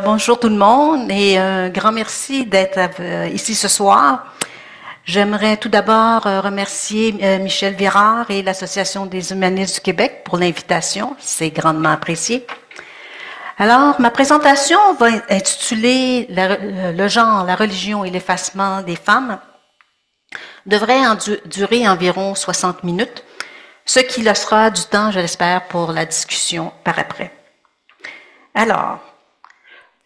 Bonjour tout le monde et un grand merci d'être ici ce soir. J'aimerais tout d'abord remercier Michel Virard et l'Association des humanistes du Québec pour l'invitation. C'est grandement apprécié. Alors, ma présentation va intituler le genre, la religion et l'effacement des femmes. Devrait durer environ 60 minutes, ce qui laissera du temps, je l'espère, pour la discussion par après. Alors,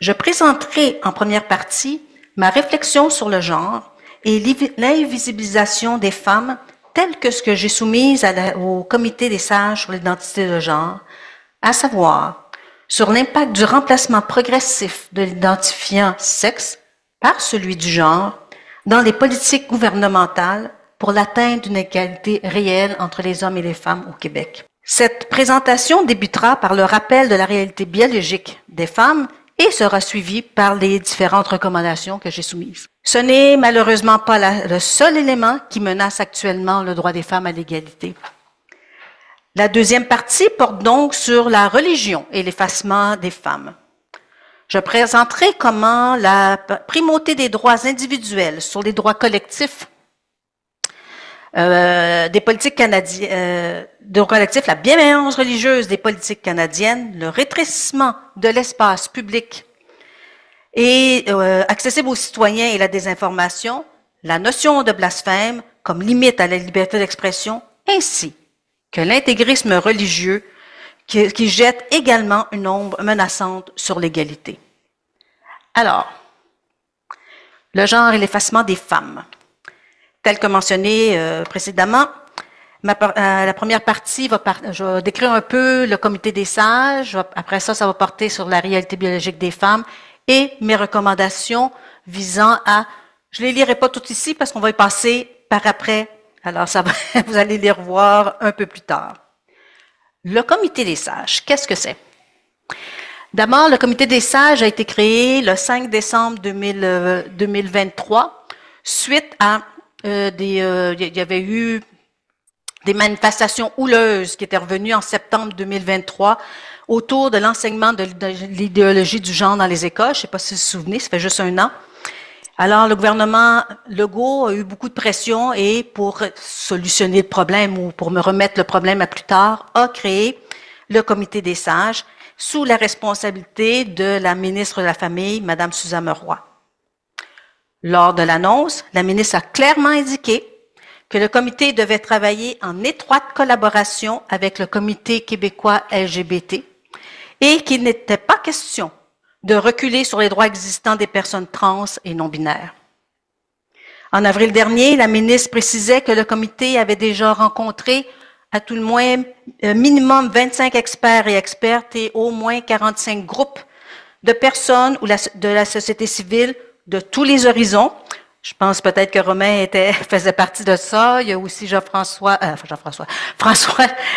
je présenterai en première partie ma réflexion sur le genre et l'invisibilisation des femmes telle que ce que j'ai soumise au Comité des sages sur l'identité de genre, à savoir sur l'impact du remplacement progressif de l'identifiant sexe par celui du genre dans les politiques gouvernementales pour l'atteinte d'une égalité réelle entre les hommes et les femmes au Québec. Cette présentation débutera par le rappel de la réalité biologique des femmes et sera suivie par les différentes recommandations que j'ai soumises. Ce n'est malheureusement pas le seul élément qui menace actuellement le droit des femmes à l'égalité. La deuxième partie porte donc sur la religion et l'effacement des femmes. Je présenterai comment la primauté des droits individuels sur les droits collectifs des politiques canadiennes, la bienveillance religieuse des politiques canadiennes, le rétrécissement de l'espace public et accessible aux citoyens et la désinformation, la notion de blasphème comme limite à la liberté d'expression, ainsi que l'intégrisme religieux qui jette également une ombre menaçante sur l'égalité. Alors, le genre et l'effacement des femmes. Tel que mentionné précédemment, la première partie, je vais décrire un peu le comité des sages. Après ça, ça va porter sur la réalité biologique des femmes et mes recommandations visant à... Je les lirai pas toutes ici parce qu'on va y passer par après. Alors, vous allez les revoir un peu plus tard. Le comité des sages, qu'est-ce que c'est? D'abord, le comité des sages a été créé le 5 décembre 2023 suite à il y avait eu des manifestations houleuses qui étaient revenues en septembre 2023 autour de l'enseignement de l'idéologie du genre dans les écoles. Je ne sais pas si vous vous souvenez, ça fait juste un an. Alors, le gouvernement Legault a eu beaucoup de pression et pour solutionner le problème ou pour me remettre le problème à plus tard, a créé le comité des sages sous la responsabilité de la ministre de la Famille, Mme Suzanne Roy. Lors de l'annonce, la ministre a clairement indiqué que le comité devait travailler en étroite collaboration avec le comité québécois LGBT et qu'il n'était pas question de reculer sur les droits existants des personnes trans et non-binaires. En avril dernier, la ministre précisait que le comité avait déjà rencontré à tout le moins minimum 25 experts et expertes et au moins 45 groupes de personnes ou de la société civile de tous les horizons. Je pense peut-être que Romain faisait partie de ça. Il y a aussi François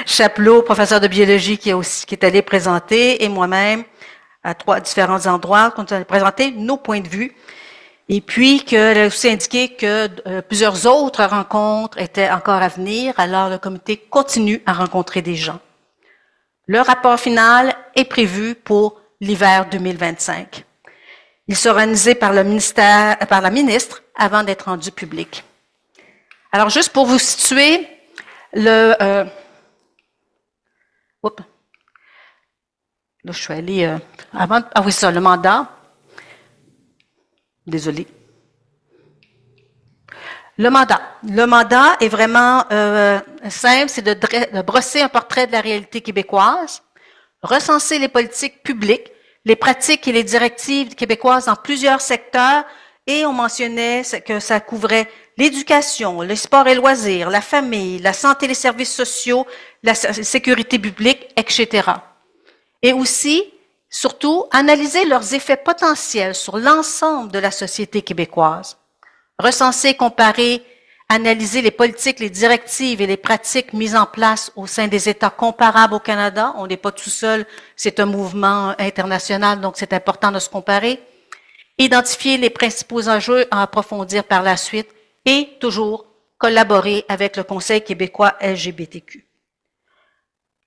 Chapelot, professeur de biologie, qui est allé présenter, et moi-même, à 3 différents endroits, qu'on a présenté nos points de vue. Et puis, qu'elle a aussi indiqué que plusieurs autres rencontres étaient encore à venir, alors le comité continue à rencontrer des gens. Le rapport final est prévu pour l'hiver 2025. Il sera réalisé par la ministre avant d'être rendu public. Alors, juste pour vous situer, là, je suis allée avant. Ah oui, ça, le mandat. Désolée. Le mandat. Le mandat est vraiment simple, c'est de brosser un portrait de la réalité québécoise, recenser les politiques publiques, les pratiques et les directives québécoises dans plusieurs secteurs, et on mentionnait que ça couvrait l'éducation, le sport et loisirs, la famille, la santé et les services sociaux, la sécurité publique, etc. Et aussi, surtout, analyser leurs effets potentiels sur l'ensemble de la société québécoise. Recenser, comparer, analyser les politiques, les directives et les pratiques mises en place au sein des États comparables au Canada. On n'est pas tout seul, c'est un mouvement international, donc c'est important de se comparer. Identifier les principaux enjeux à approfondir par la suite et toujours collaborer avec le Conseil québécois LGBTQ.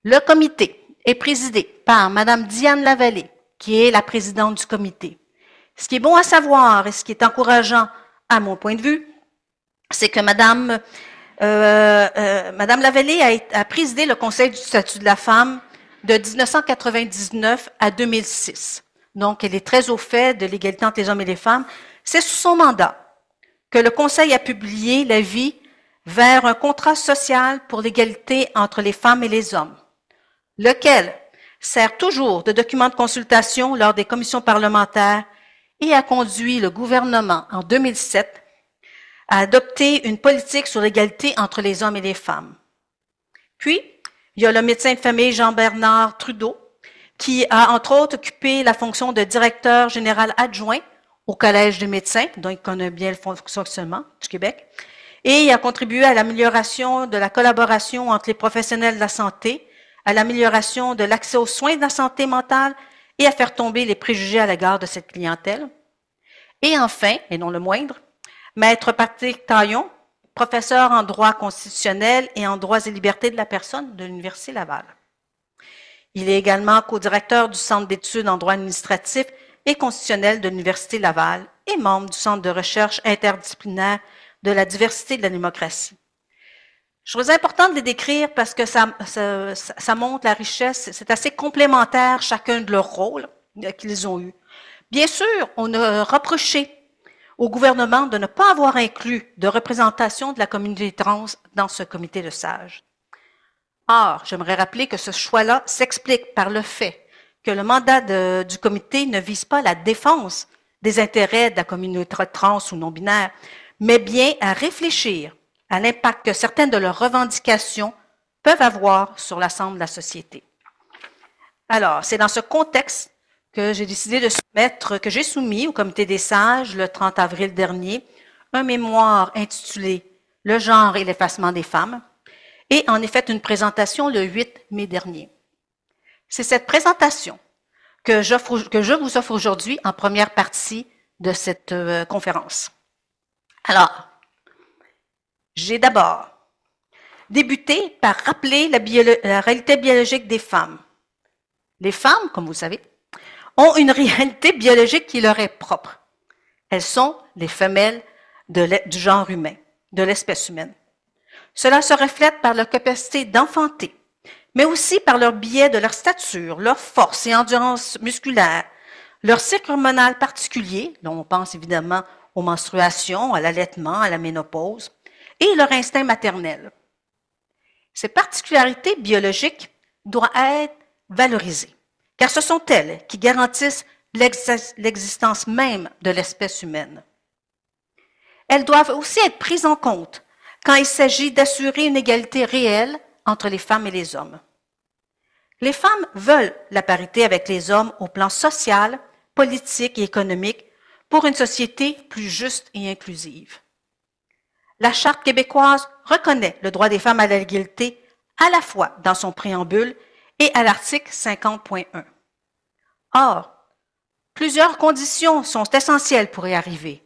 Le comité est présidé par Mme Diane Lavallée, qui est la présidente du comité. Ce qui est bon à savoir et ce qui est encourageant à mon point de vue, c'est que Madame Lavallée a présidé le Conseil du statut de la femme de 1999 à 2006. Donc, elle est très au fait de l'égalité entre les hommes et les femmes. C'est sous son mandat que le Conseil a publié l'avis vers un contrat social pour l'égalité entre les femmes et les hommes, lequel sert toujours de document de consultation lors des commissions parlementaires et a conduit le gouvernement en 2007 à adopter une politique sur l'égalité entre les hommes et les femmes. Puis, il y a le médecin de famille Jean-Bernard Trudeau, qui a entre autres occupé la fonction de directeur général adjoint au Collège des médecins, dont il connaît bien le fonctionnement du Québec, et il a contribué à l'amélioration de la collaboration entre les professionnels de la santé, à l'amélioration de l'accès aux soins de la santé mentale et à faire tomber les préjugés à l'égard de cette clientèle. Et enfin, et non le moindre, Maître Patrick Taillon, professeur en droit constitutionnel et en droits et libertés de la personne de l'Université Laval. Il est également co-directeur du Centre d'études en droit administratif et constitutionnel de l'Université Laval et membre du Centre de recherche interdisciplinaire de la diversité de la démocratie. Je trouve important de les décrire parce que ça montre la richesse, c'est assez complémentaire chacun de leurs rôles qu'ils ont eus. Bien sûr, on a reproché au gouvernement de ne pas avoir inclus de représentation de la communauté trans dans ce comité de sages. Or, j'aimerais rappeler que ce choix-là s'explique par le fait que le mandat du comité ne vise pas la défense des intérêts de la communauté trans ou non-binaire, mais bien à réfléchir à l'impact que certaines de leurs revendications peuvent avoir sur l'ensemble de la société. Alors, c'est dans ce contexte que j'ai décidé de soumettre, que j'ai soumis au comité des sages le 30 avril dernier, un mémoire intitulé « Le genre et l'effacement des femmes » et en est fait une présentation le 8 mai dernier. C'est cette présentation que je vous offre aujourd'hui en première partie de cette conférence. Alors, j'ai d'abord débuté par rappeler la réalité biologique des femmes. Les femmes, comme vous le savez, ont une réalité biologique qui leur est propre. Elles sont les femelles du genre humain, de l'espèce humaine. Cela se reflète par leur capacité d'enfanter, mais aussi par leur biais de leur stature, leur force et endurance musculaire, leur cycle hormonal particulier, dont on pense évidemment aux menstruations, à l'allaitement, à la ménopause, et leur instinct maternel. Ces particularités biologiques doivent être valorisées, car ce sont elles qui garantissent l'existence même de l'espèce humaine. Elles doivent aussi être prises en compte quand il s'agit d'assurer une égalité réelle entre les femmes et les hommes. Les femmes veulent la parité avec les hommes au plan social, politique et économique pour une société plus juste et inclusive. La Charte québécoise reconnaît le droit des femmes à l'égalité à la fois dans son préambule et à l'article 50.1. Or, plusieurs conditions sont essentielles pour y arriver,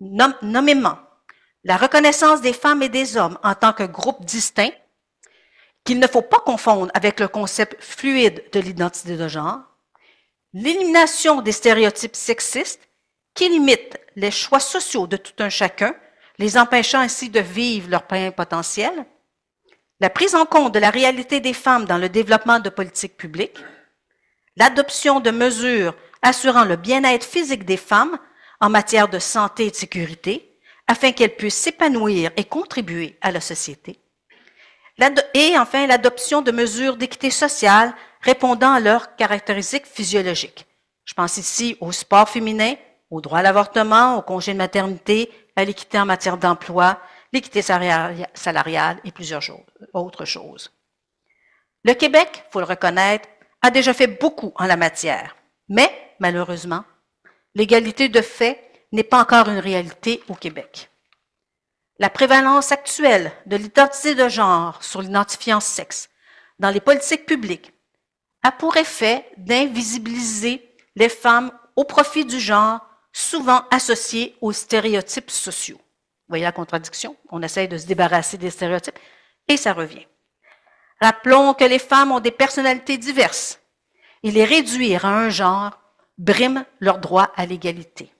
nommément la reconnaissance des femmes et des hommes en tant que groupe distinct, qu'il ne faut pas confondre avec le concept fluide de l'identité de genre, l'élimination des stéréotypes sexistes qui limitent les choix sociaux de tout un chacun, les empêchant ainsi de vivre leur plein potentiel, la prise en compte de la réalité des femmes dans le développement de politiques publiques, l'adoption de mesures assurant le bien-être physique des femmes en matière de santé et de sécurité, afin qu'elles puissent s'épanouir et contribuer à la société. Et enfin, l'adoption de mesures d'équité sociale répondant à leurs caractéristiques physiologiques. Je pense ici au sport féminin, au droit à l'avortement, au congé de maternité, à l'équité en matière d'emploi, l'équité salariale et plusieurs autres choses. Le Québec, il faut le reconnaître, a déjà fait beaucoup en la matière, mais malheureusement, l'égalité de fait n'est pas encore une réalité au Québec. La prévalence actuelle de l'identité de genre sur l'identifiant sexe dans les politiques publiques a pour effet d'invisibiliser les femmes au profit du genre, souvent associé aux stéréotypes sociaux. Vous voyez la contradiction? On essaye de se débarrasser des stéréotypes et ça revient. Rappelons que les femmes ont des personnalités diverses et les réduire à un genre briment leur droit à l'égalité.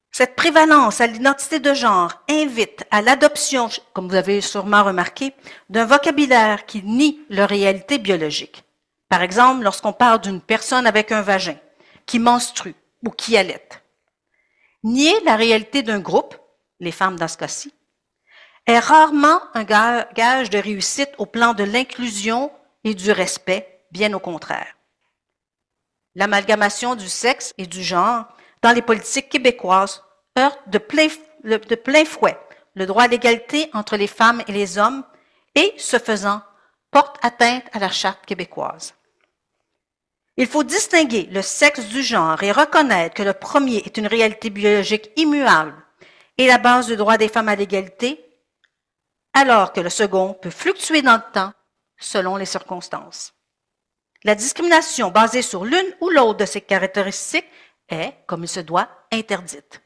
Cette prévalence à l'identité de genre invite à l'adoption, comme vous avez sûrement remarqué, d'un vocabulaire qui nie leur réalité biologique. Par exemple, lorsqu'on parle d'une personne avec un vagin, qui menstrue ou qui allaite. Nier la réalité d'un groupe, les femmes dans ce cas-ci, est rarement un gage de réussite au plan de l'inclusion et du respect, bien au contraire. L'amalgamation du sexe et du genre dans les politiques québécoises heurte de plein fouet le droit à l'égalité entre les femmes et les hommes et, ce faisant, porte atteinte à la Charte québécoise. Il faut distinguer le sexe du genre et reconnaître que le premier est une réalité biologique immuable et la base du droit des femmes à l'égalité, alors que le second peut fluctuer dans le temps selon les circonstances. La discrimination basée sur l'une ou l'autre de ces caractéristiques est, comme il se doit, interdite.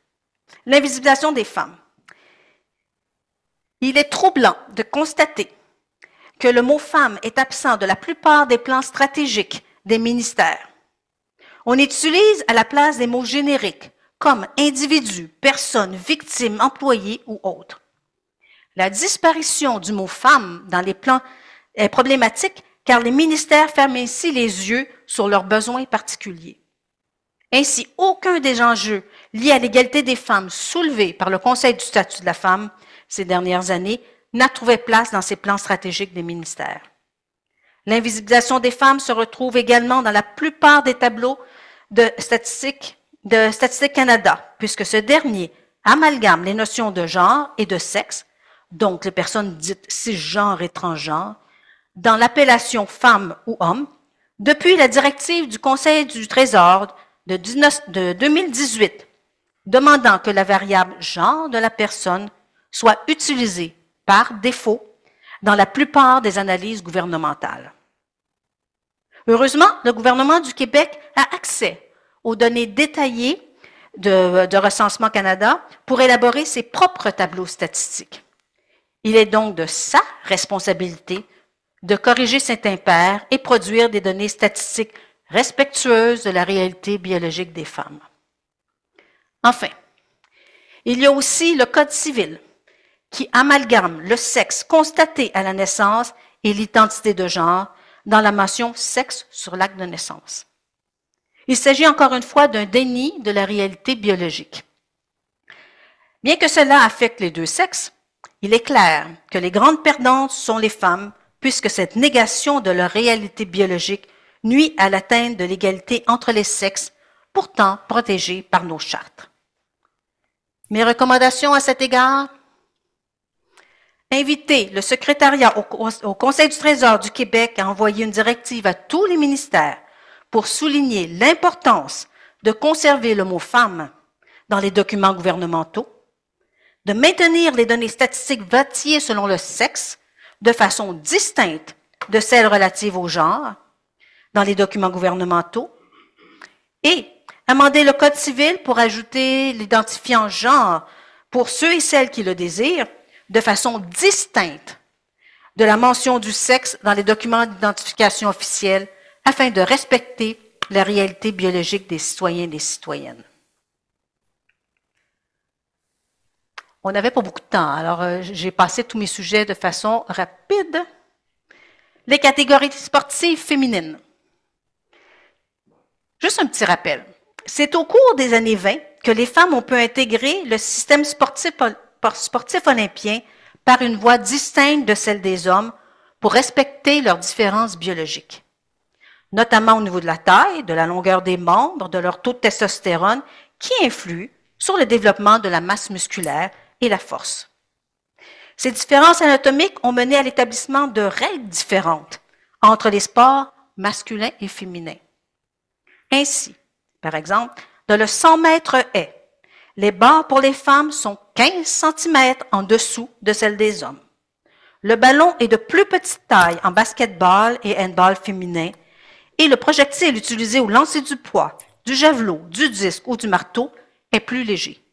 L'invisibilisation des femmes. Il est troublant de constater que le mot femme est absent de la plupart des plans stratégiques des ministères. On utilise à la place des mots génériques comme individu, personne, victime, employé ou autre. La disparition du mot femme dans les plans est problématique car les ministères ferment ainsi les yeux sur leurs besoins particuliers. Ainsi, aucun des enjeux liés à l'égalité des femmes soulevés par le Conseil du statut de la femme ces dernières années n'a trouvé place dans ces plans stratégiques des ministères. L'invisibilisation des femmes se retrouve également dans la plupart des tableaux de Statistique Canada, puisque ce dernier amalgame les notions de genre et de sexe, donc les personnes dites cisgenres et transgenres, dans l'appellation femme ou homme, depuis la directive du Conseil du Trésor de 2018, demandant que la variable genre de la personne soit utilisée par défaut dans la plupart des analyses gouvernementales. Heureusement, le gouvernement du Québec a accès aux données détaillées de Recensement Canada pour élaborer ses propres tableaux statistiques. Il est donc de sa responsabilité de corriger cet impair et produire des données statistiques respectueuses de la réalité biologique des femmes. Enfin, il y a aussi le Code civil qui amalgame le sexe constaté à la naissance et l'identité de genre dans la mention « sexe » sur l'acte de naissance. Il s'agit encore une fois d'un déni de la réalité biologique. Bien que cela affecte les deux sexes, il est clair que les grandes perdantes sont les femmes, puisque cette négation de leur réalité biologique nuit à l'atteinte de l'égalité entre les sexes, pourtant protégée par nos chartes. Mes recommandations à cet égard? Inviter le secrétariat au Conseil du Trésor du Québec à envoyer une directive à tous les ministères pour souligner l'importance de conserver le mot « femme » dans les documents gouvernementaux, de maintenir les données statistiques vérifiées selon le sexe de façon distincte de celles relatives au genre dans les documents gouvernementaux et amender le Code civil pour ajouter l'identifiant genre pour ceux et celles qui le désirent de façon distincte de la mention du sexe dans les documents d'identification officiels afin de respecter la réalité biologique des citoyens et des citoyennes. On n'avait pas beaucoup de temps, alors j'ai passé tous mes sujets de façon rapide. Les catégories sportives féminines. Juste un petit rappel. C'est au cours des années 20 que les femmes ont pu intégrer le système sportif olympien par une voie distincte de celle des hommes pour respecter leurs différences biologiques, notamment au niveau de la taille, de la longueur des membres, de leur taux de testostérone, qui influent sur le développement de la masse musculaire et la force. Ces différences anatomiques ont mené à l'établissement de règles différentes entre les sports masculins et féminins. Ainsi, par exemple, dans le 100 mètres haies, les barres pour les femmes sont 15 cm en dessous de celles des hommes. Le ballon est de plus petite taille en basketball et handball féminin et le projectile utilisé au lancer du poids, du javelot, du disque ou du marteau est plus léger.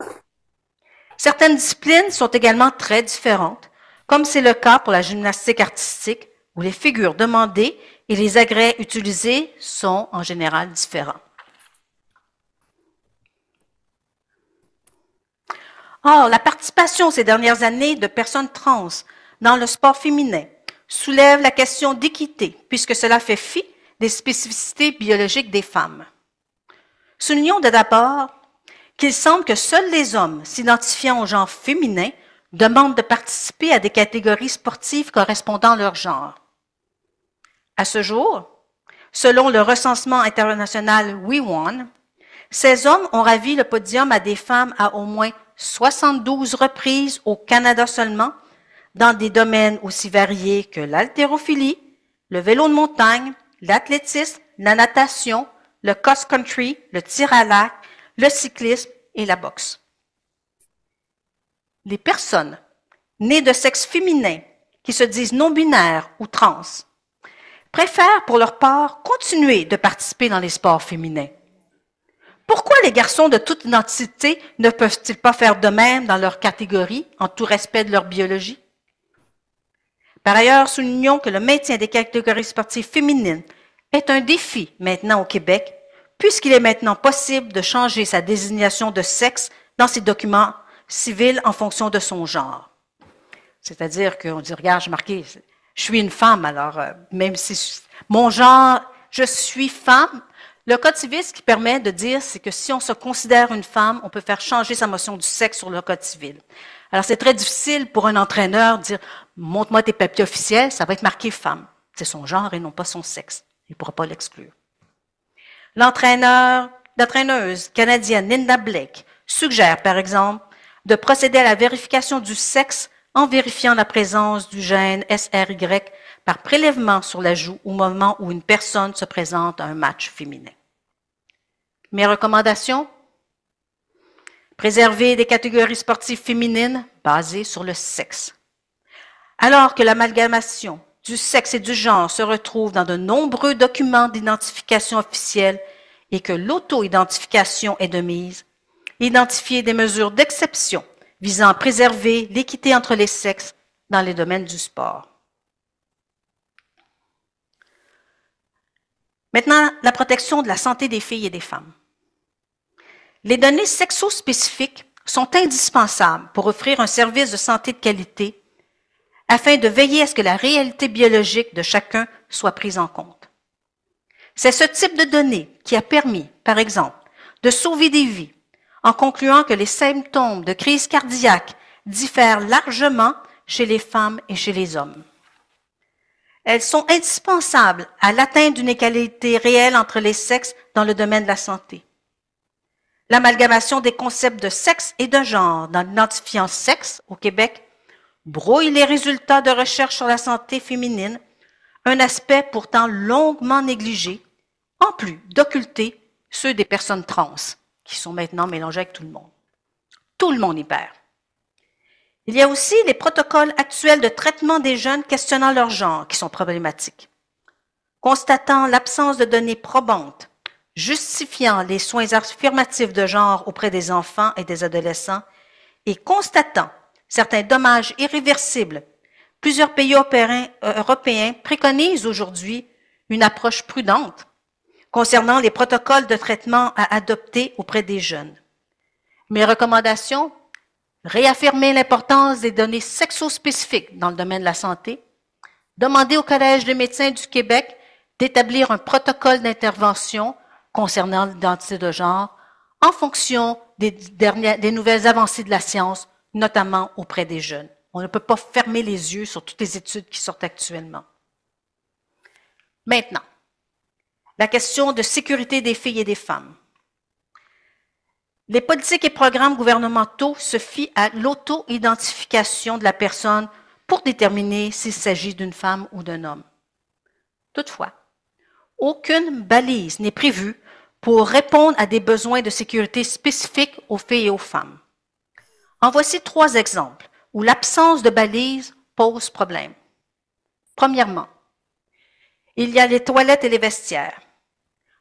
Certaines disciplines sont également très différentes, comme c'est le cas pour la gymnastique artistique, où les figures demandées et les agrès utilisés sont en général différents. Or, la participation ces dernières années de personnes trans dans le sport féminin soulève la question d'équité, puisque cela fait fi des spécificités biologiques des femmes. Soulignons d'abord qu'il semble que seuls les hommes s'identifiant au genre féminin demandent de participer à des catégories sportives correspondant à leur genre. À ce jour, selon le recensement international WeWon, ces hommes ont ravi le podium à des femmes à au moins 72 reprises au Canada seulement, dans des domaines aussi variés que l'haltérophilie, le vélo de montagne, l'athlétisme, la natation, le cross-country, le tir à l'arc, le cyclisme et la boxe. Les personnes nées de sexe féminin qui se disent non-binaires ou trans préfèrent pour leur part continuer de participer dans les sports féminins. Pourquoi les garçons de toute identité ne peuvent-ils pas faire de même dans leur catégorie, en tout respect de leur biologie? Par ailleurs, soulignons que le maintien des catégories sportives féminines est un défi maintenant au Québec, puisqu'il est maintenant possible de changer sa désignation de sexe dans ses documents civils en fonction de son genre. C'est-à-dire qu'on dit, regarde, j'ai marqué, je suis une femme, alors même si mon genre, je suis femme, le Code civil, ce qui permet de dire, c'est que si on se considère une femme, on peut faire changer sa notion du sexe sur le Code civil. Alors, c'est très difficile pour un entraîneur de dire, montre-moi tes papiers officiels, ça va être marqué femme. C'est son genre et non pas son sexe. Il ne pourra pas l'exclure. L'entraîneuse canadienne Linda Blake suggère, par exemple, de procéder à la vérification du sexe en vérifiant la présence du gène SRY par prélèvement sur la joue au moment où une personne se présente à un match féminin. Mes recommandations? Préserver des catégories sportives féminines basées sur le sexe. Alors que l'amalgamation du sexe et du genre se retrouve dans de nombreux documents d'identification officielle et que l'auto-identification est de mise, identifier des mesures d'exception visant à préserver l'équité entre les sexes dans les domaines du sport. Maintenant, la protection de la santé des filles et des femmes. Les données sexo-spécifiques sont indispensables pour offrir un service de santé de qualité afin de veiller à ce que la réalité biologique de chacun soit prise en compte. C'est ce type de données qui a permis, par exemple, de sauver des vies en concluant que les symptômes de crise cardiaque diffèrent largement chez les femmes et chez les hommes. Elles sont indispensables à l'atteinte d'une égalité réelle entre les sexes dans le domaine de la santé. L'amalgamation des concepts de sexe et de genre dans l'identifiant sexe au Québec brouille les résultats de recherche sur la santé féminine, un aspect pourtant longuement négligé, en plus d'occulter ceux des personnes trans, qui sont maintenant mélangés avec tout le monde. Tout le monde y perd. Il y a aussi les protocoles actuels de traitement des jeunes questionnant leur genre qui sont problématiques. Constatant l'absence de données probantes, justifiant les soins affirmatifs de genre auprès des enfants et des adolescents et constatant certains dommages irréversibles, plusieurs pays européens préconisent aujourd'hui une approche prudente concernant les protocoles de traitement à adopter auprès des jeunes. Mes recommandations: réaffirmer l'importance des données sexo-spécifiques dans le domaine de la santé, demander au Collège des médecins du Québec d'établir un protocole d'intervention concernant l'identité de genre en fonction des nouvelles avancées de la science, notamment auprès des jeunes. On ne peut pas fermer les yeux sur toutes les études qui sortent actuellement. Maintenant, la question de sécurité des filles et des femmes. Les politiques et programmes gouvernementaux se fient à l'auto-identification de la personne pour déterminer s'il s'agit d'une femme ou d'un homme. Toutefois, aucune balise n'est prévue pour répondre à des besoins de sécurité spécifiques aux filles et aux femmes. En voici 3 exemples où l'absence de balise pose problème. Premièrement, il y a les toilettes et les vestiaires.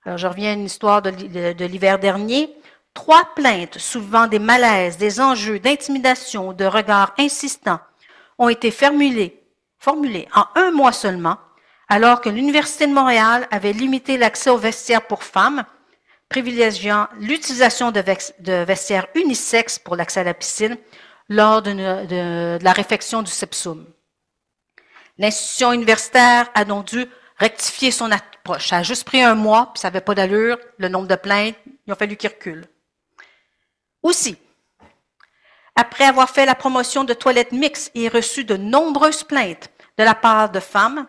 Alors, je reviens à une histoire de l'hiver dernier. 3 plaintes soulevant des malaises, des enjeux d'intimidation, de regards insistants ont été formulées en 1 mois seulement, alors que l'Université de Montréal avait limité l'accès aux vestiaires pour femmes, privilégiant l'utilisation de vestiaires unisexes pour l'accès à la piscine lors de la réfection du sepsum. L'institution universitaire a donc dû rectifier son approche. Ça a juste pris un mois, puis ça n'avait pas d'allure, le nombre de plaintes, il a fallu qu'il recule. Aussi, après avoir fait la promotion de toilettes mixtes et reçu de nombreuses plaintes de la part de femmes,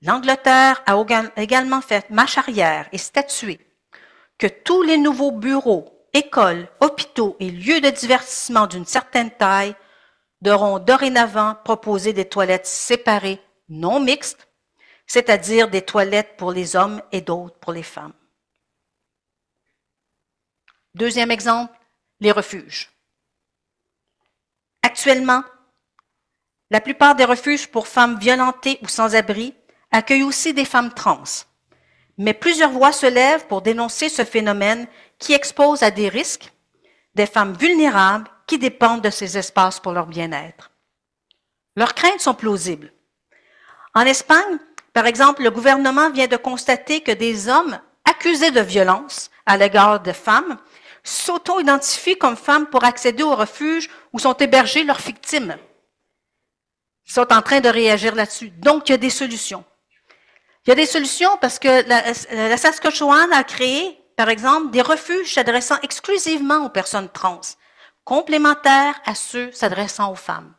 l'Angleterre a également fait marche arrière et statué que tous les nouveaux bureaux, écoles, hôpitaux et lieux de divertissement d'une certaine taille devront dorénavant proposer des toilettes séparées non mixtes, c'est-à-dire des toilettes pour les hommes et d'autres pour les femmes. Deuxième exemple, les refuges. Actuellement, la plupart des refuges pour femmes violentées ou sans-abri accueillent aussi des femmes trans. Mais plusieurs voix se lèvent pour dénoncer ce phénomène qui expose à des risques des femmes vulnérables qui dépendent de ces espaces pour leur bien-être. Leurs craintes sont plausibles. En Espagne, par exemple, le gouvernement vient de constater que des hommes accusés de violence à l'égard de femmes s'auto-identifient comme femmes pour accéder au refuge où sont hébergées leurs victimes. Ils sont en train de réagir là-dessus. Donc, il y a des solutions. Il y a des solutions parce que la Saskatchewan a créé, par exemple, des refuges s'adressant exclusivement aux personnes trans, complémentaires à ceux s'adressant aux femmes.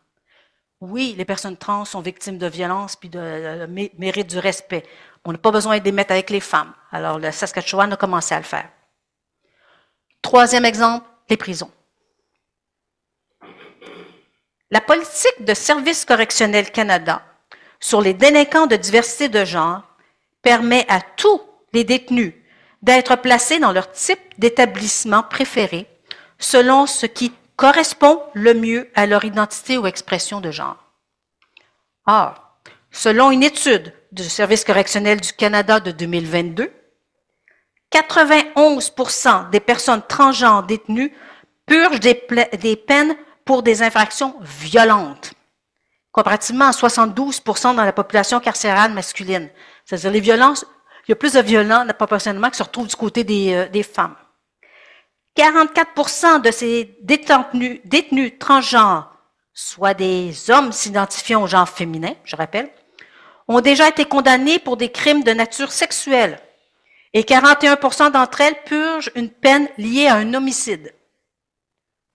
Oui, les personnes trans sont victimes de violences puis méritent du respect. On n'a pas besoin de les mettre avec les femmes. Alors, le Saskatchewan a commencé à le faire. Troisième exemple, les prisons. La politique de Service correctionnel Canada sur les délinquants de diversité de genre permet à tous les détenus d'être placés dans leur type d'établissement préféré selon ce qui correspond le mieux à leur identité ou expression de genre. Or, selon une étude du Service correctionnel du Canada de 2022, 91% des personnes transgenres détenues purgent des peines pour des infractions violentes, comparativement à 72% dans la population carcérale masculine. C'est-à-dire les violences, il y a plus de violents proportionnellement qui se retrouvent du côté des femmes. 44% de ces détenus transgenres, soit des hommes s'identifiant au genre féminin, je rappelle, ont déjà été condamnés pour des crimes de nature sexuelle et 41% d'entre elles purgent une peine liée à un homicide.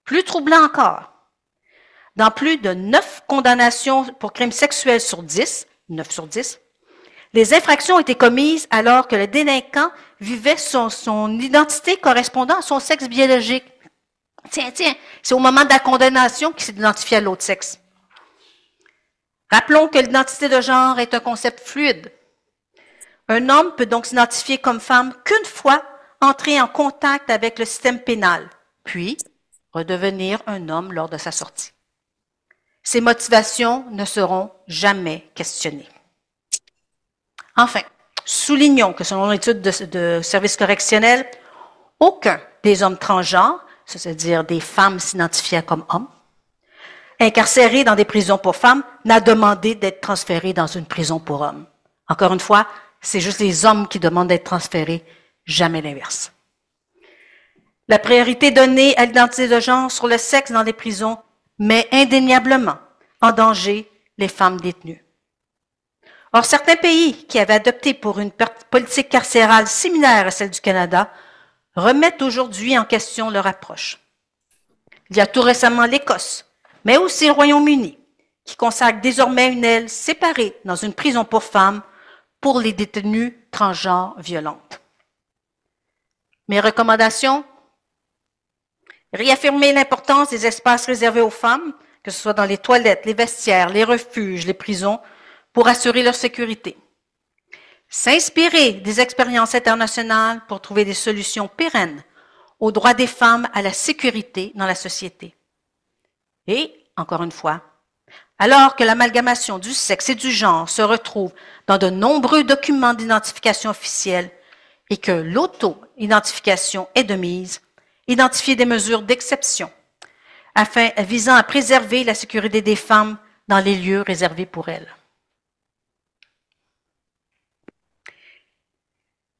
Plus troublant encore, dans plus de 9 condamnations pour crimes sexuels sur 10, 9 sur 10, les infractions ont été commises alors que le délinquant vivait son identité correspondant à son sexe biologique. Tiens, c'est au moment de la condamnation qu'il s'est identifié à l'autre sexe. Rappelons que l'identité de genre est un concept fluide. Un homme peut donc s'identifier comme femme qu'une fois entré en contact avec le système pénal, puis redevenir un homme lors de sa sortie. Ses motivations ne seront jamais questionnées. Enfin, soulignons que selon l'étude de service correctionnel, aucun des hommes transgenres, c'est-à-dire des femmes s'identifiant comme hommes, incarcérés dans des prisons pour femmes, n'a demandé d'être transférés dans une prison pour hommes. Encore une fois, c'est juste les hommes qui demandent d'être transférés, jamais l'inverse. La priorité donnée à l'identité de genre sur le sexe dans les prisons met indéniablement en danger les femmes détenues. Or, certains pays qui avaient adopté pour une politique carcérale similaire à celle du Canada remettent aujourd'hui en question leur approche. Il y a tout récemment l'Écosse, mais aussi le Royaume-Uni, qui consacre désormais une aile séparée dans une prison pour femmes pour les détenues transgenres violentes. Mes recommandations: réaffirmer l'importance des espaces réservés aux femmes, que ce soit dans les toilettes, les vestiaires, les refuges, les prisons, pour assurer leur sécurité. S'inspirer des expériences internationales pour trouver des solutions pérennes aux droits des femmes à la sécurité dans la société. Et, encore une fois, alors que l'amalgamation du sexe et du genre se retrouve dans de nombreux documents d'identification officielle et que l'auto-identification est de mise, identifier des mesures d'exception visant à préserver la sécurité des femmes dans les lieux réservés pour elles.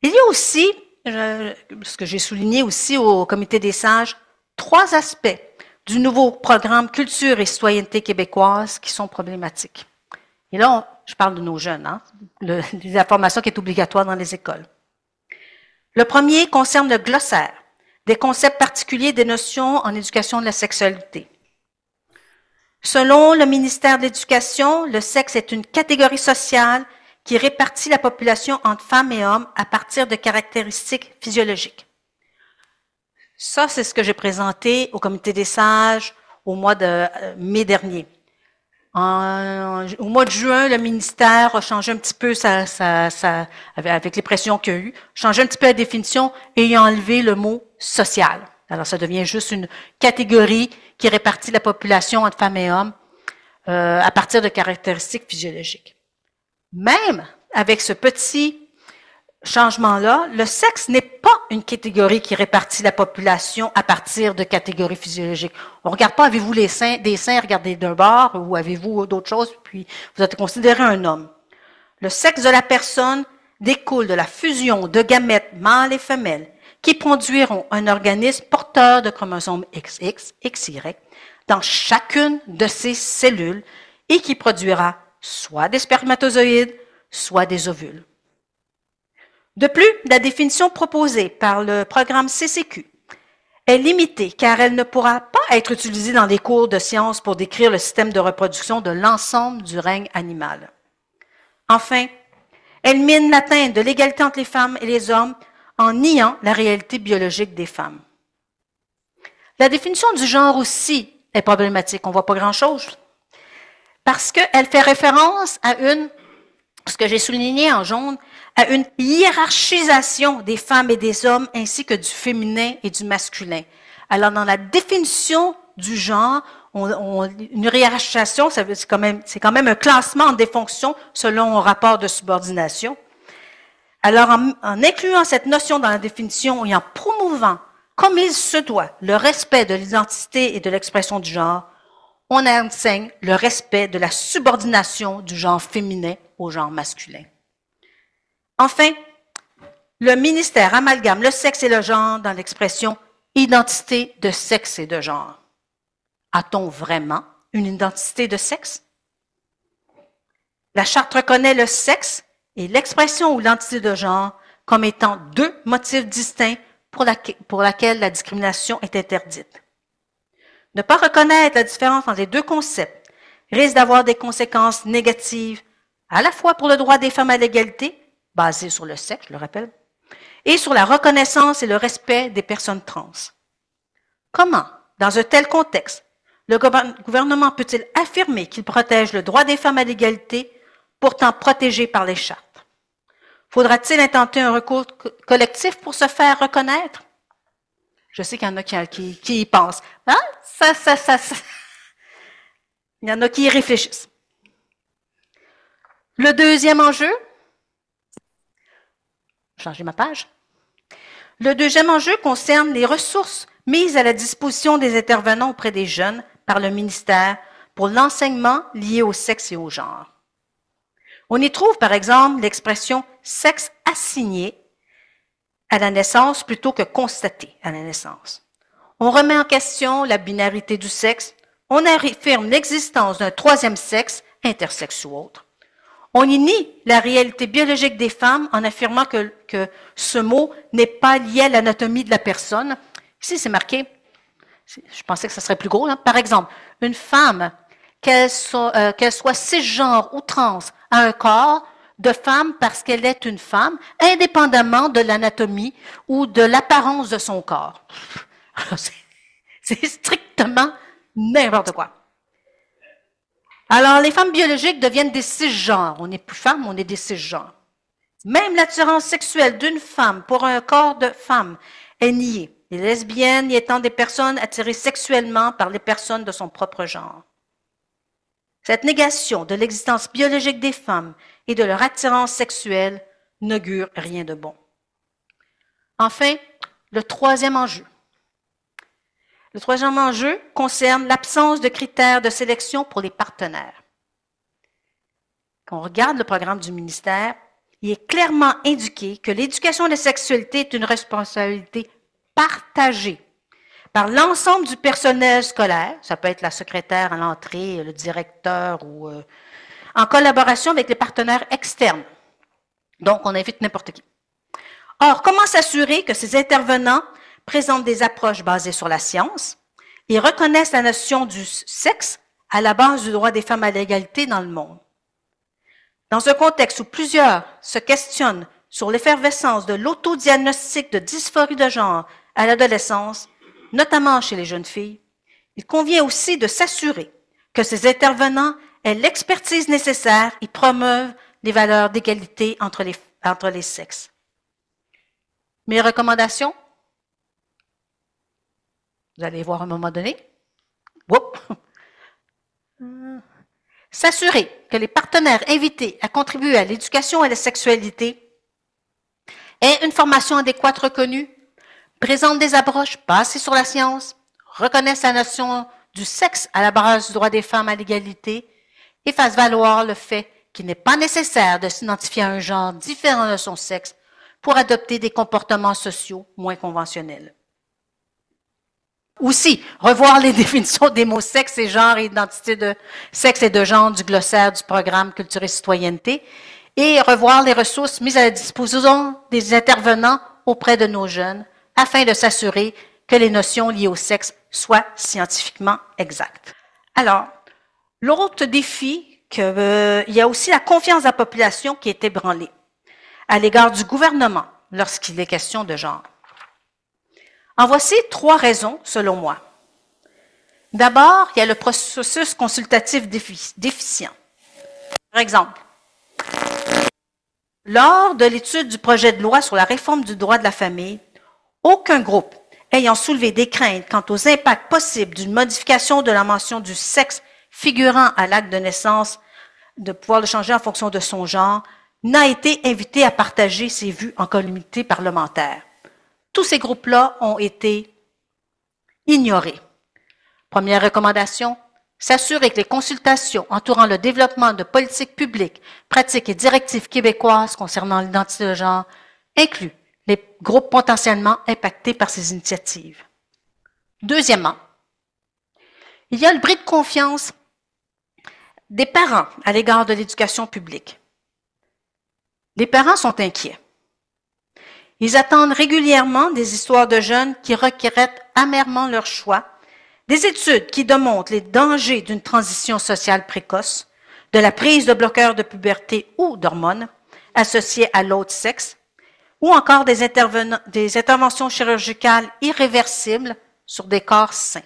Il y a aussi ce que j'ai souligné aussi au Comité des sages, 3 aspects du nouveau programme Culture et citoyenneté québécoise qui sont problématiques. Et là, je parle de nos jeunes, hein, la formation qui est obligatoire dans les écoles. Le premier concerne le glossaire, des concepts particuliers des notions en éducation de la sexualité. Selon le ministère de l'Éducation, le sexe est une catégorie sociale qui répartit la population entre femmes et hommes à partir de caractéristiques physiologiques. Ça, c'est ce que j'ai présenté au Comité des sages au mois de mai dernier. Au mois de juin, le ministère a changé un petit peu avec les pressions qu'il y a eu, changé un petit peu la définition et il a enlevé le mot social. Alors, ça devient juste une catégorie qui répartit la population entre femmes et hommes à partir de caractéristiques physiologiques. Même avec ce petit changement-là, le sexe n'est pas une catégorie qui répartit la population à partir de catégories physiologiques. On ne regarde pas, avez-vous des seins, regardez d'un bord, ou avez-vous d'autres choses, puis vous êtes considéré un homme. Le sexe de la personne découle de la fusion de gamètes mâles et femelles qui produiront un organisme porteur de chromosomes XX, XY, dans chacune de ses cellules et qui produira soit des spermatozoïdes, soit des ovules. De plus, la définition proposée par le programme CCQ est limitée car elle ne pourra pas être utilisée dans des cours de sciences pour décrire le système de reproduction de l'ensemble du règne animal. Enfin, elle mine l'atteinte de l'égalité entre les femmes et les hommes en niant la réalité biologique des femmes. La définition du genre aussi est problématique. On ne voit pas grand-chose parce qu'elle fait référence à ce que j'ai souligné en jaune, à une hiérarchisation des femmes et des hommes ainsi que du féminin et du masculin. Alors, dans la définition du genre, une hiérarchisation, c'est quand même un classement des fonctions selon un rapport de subordination. Alors, en incluant cette notion dans la définition et en promouvant, comme il se doit, le respect de l'identité et de l'expression du genre, on enseigne le respect de la subordination du genre féminin au genre masculin. Enfin, le ministère amalgame le sexe et le genre dans l'expression « identité de sexe et de genre ». A-t-on vraiment une identité de sexe? La Charte reconnaît le sexe et l'expression ou l'identité de genre comme étant 2 motifs distincts pour laquelle la discrimination est interdite. Ne pas reconnaître la différence entre les 2 concepts risque d'avoir des conséquences négatives à la fois pour le droit des femmes à l'égalité, basé sur le sexe, je le rappelle, et sur la reconnaissance et le respect des personnes trans. Comment, dans un tel contexte, le gouvernement peut-il affirmer qu'il protège le droit des femmes à l'égalité, pourtant protégé par les chartes? Faudra-t-il intenter un recours collectif pour se faire reconnaître? Je sais qu'il y en a qui y pensent. Hein? Il y en a qui y réfléchissent. Le deuxième enjeu, changer ma page. Le deuxième enjeu concerne les ressources mises à la disposition des intervenants auprès des jeunes par le ministère pour l'enseignement lié au sexe et au genre. On y trouve, par exemple, l'expression « sexe assigné » à la naissance plutôt que « constaté » à la naissance. On remet en question la binarité du sexe, on affirme l'existence d'un 3e sexe, intersexe ou autre. On y nie la réalité biologique des femmes en affirmant que ce mot n'est pas lié à l'anatomie de la personne. Ici, c'est marqué, je pensais que ça serait plus gros, hein. Par exemple, une femme, qu'elle soit cisgenre ou trans, a un corps de femme parce qu'elle est une femme, indépendamment de l'anatomie ou de l'apparence de son corps. C'est strictement n'importe quoi. Alors, les femmes biologiques deviennent des cisgenres. On n'est plus femmes, on est des cisgenres. Même l'attirance sexuelle d'une femme pour un corps de femme est niée. Les lesbiennes y étant des personnes attirées sexuellement par les personnes de son propre genre. Cette négation de l'existence biologique des femmes et de leur attirance sexuelle n'augure rien de bon. Enfin, le 3e enjeu. Le 3e enjeu concerne l'absence de critères de sélection pour les partenaires. Quand on regarde le programme du ministère, il est clairement indiqué que l'éducation de la sexualité est une responsabilité partagée par l'ensemble du personnel scolaire, ça peut être la secrétaire à l'entrée, le directeur ou en collaboration avec les partenaires externes. Donc, on invite n'importe qui. Or, comment s'assurer que ces intervenants présentent des approches basées sur la science et reconnaissent la notion du sexe à la base du droit des femmes à l'égalité dans le monde? Dans un contexte où plusieurs se questionnent sur l'effervescence de l'autodiagnostic de dysphorie de genre à l'adolescence, notamment chez les jeunes filles, il convient aussi de s'assurer que ces intervenants aient l'expertise nécessaire et promeuvent les valeurs d'égalité entre les sexes. Mes recommandations, vous allez voir à un moment donné. S'assurer que les partenaires invités à contribuer à l'éducation et à la sexualité aient une formation adéquate reconnue, présentent des approches basées sur la science, reconnaissent la notion du sexe à la base du droit des femmes à l'égalité et fassent valoir le fait qu'il n'est pas nécessaire de s'identifier à un genre différent de son sexe pour adopter des comportements sociaux moins conventionnels. Aussi, revoir les définitions des mots sexe et genre et identité de sexe et de genre du glossaire du programme Culture et Citoyenneté et revoir les ressources mises à la disposition des intervenants auprès de nos jeunes afin de s'assurer que les notions liées au sexe soient scientifiquement exactes. Alors, l'autre défi, il y a aussi la confiance de la population qui est ébranlée à l'égard du gouvernement lorsqu'il est question de genre. En voici 3 raisons, selon moi. D'abord, il y a le processus consultatif déficient. Par exemple, lors de l'étude du projet de loi sur la réforme du droit de la famille, aucun groupe ayant soulevé des craintes quant aux impacts possibles d'une modification de la mention du sexe figurant à l'acte de naissance, de pouvoir le changer en fonction de son genre, n'a été invité à partager ses vues en comité parlementaire. Tous ces groupes-là ont été ignorés. Première recommandation, s'assurer que les consultations entourant le développement de politiques publiques, pratiques et directives québécoises concernant l'identité de genre incluent les groupes potentiellement impactés par ces initiatives. Deuxièmement, il y a le bris de confiance des parents à l'égard de l'éducation publique. Les parents sont inquiets. Ils attendent régulièrement des histoires de jeunes qui regrettent amèrement leur choix, des études qui démontrent les dangers d'une transition sociale précoce, de la prise de bloqueurs de puberté ou d'hormones associés à l'autre sexe, ou encore des interventions chirurgicales irréversibles sur des corps sains.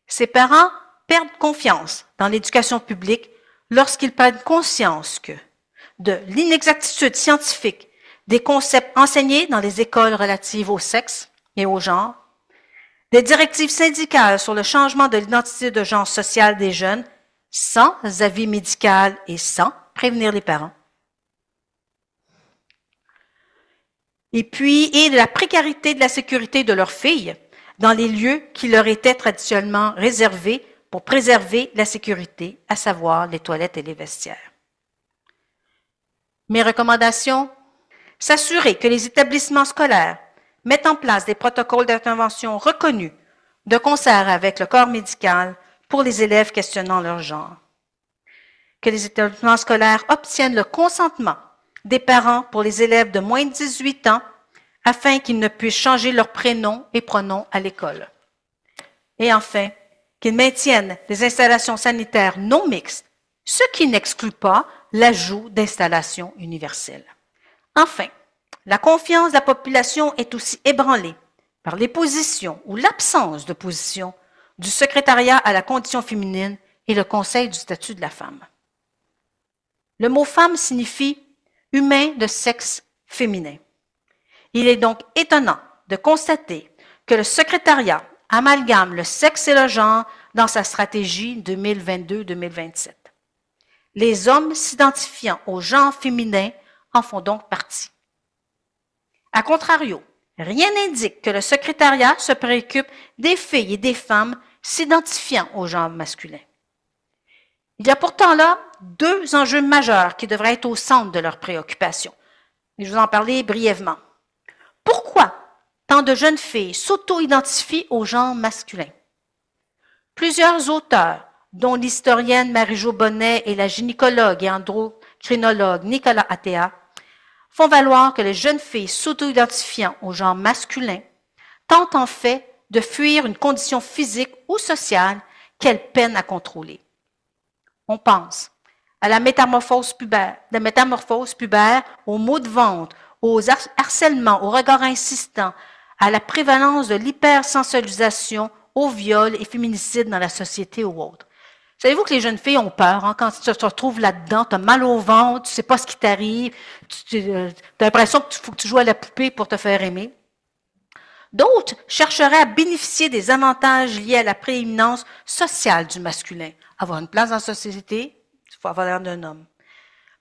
Ces parents perdent confiance dans l'éducation publique lorsqu'ils prennent conscience de l'inexactitude scientifique des concepts enseignés dans les écoles relatives au sexe et au genre, des directives syndicales sur le changement de l'identité de genre sociale des jeunes sans avis médical et sans prévenir les parents. Et de la précarité de la sécurité de leurs filles dans les lieux qui leur étaient traditionnellement réservés pour préserver la sécurité, à savoir les toilettes et les vestiaires. Mes recommandations, s'assurer que les établissements scolaires mettent en place des protocoles d'intervention reconnus de concert avec le corps médical pour les élèves questionnant leur genre. Que les établissements scolaires obtiennent le consentement des parents pour les élèves de moins de 18 ans afin qu'ils ne puissent changer leur prénom et pronom à l'école. Et enfin, qu'ils maintiennent des installations sanitaires non mixtes, ce qui n'exclut pas l'ajout d'installations universelles. Enfin, la confiance de la population est aussi ébranlée par les positions ou l'absence de position du secrétariat à la condition féminine et le Conseil du statut de la femme. Le mot femme signifie humain de sexe féminin. Il est donc étonnant de constater que le secrétariat amalgame le sexe et le genre dans sa stratégie 2022-2027. Les hommes s'identifiant au genre féminin en font donc partie. A contrario, rien n'indique que le secrétariat se préoccupe des filles et des femmes s'identifiant au genre masculin. Il y a pourtant là deux enjeux majeurs qui devraient être au centre de leurs préoccupations. Et je vais vous en parler brièvement. Pourquoi tant de jeunes filles s'auto-identifient au genre masculin? Plusieurs auteurs, dont l'historienne Marie-Jo Bonnet et la gynécologue et endocrinologue Nicolas Attea, font valoir que les jeunes filles s'auto-identifiant au genre masculin tentent en fait de fuir une condition physique ou sociale qu'elles peinent à contrôler. On pense à la métamorphose pubère, aux maux de ventre, aux harcèlements, aux regards insistants, à la prévalence de l'hypersensualisation, aux viols et féminicides dans la société ou autre. Savez-vous que les jeunes filles ont peur hein, quand tu te retrouves là-dedans, tu as mal au ventre, tu sais pas ce qui t'arrive, tu as l'impression qu'il faut que tu joues à la poupée pour te faire aimer. D'autres chercheraient à bénéficier des avantages liés à la prééminence sociale du masculin. Avoir une place dans la société, il faut avoir l'air d'un homme.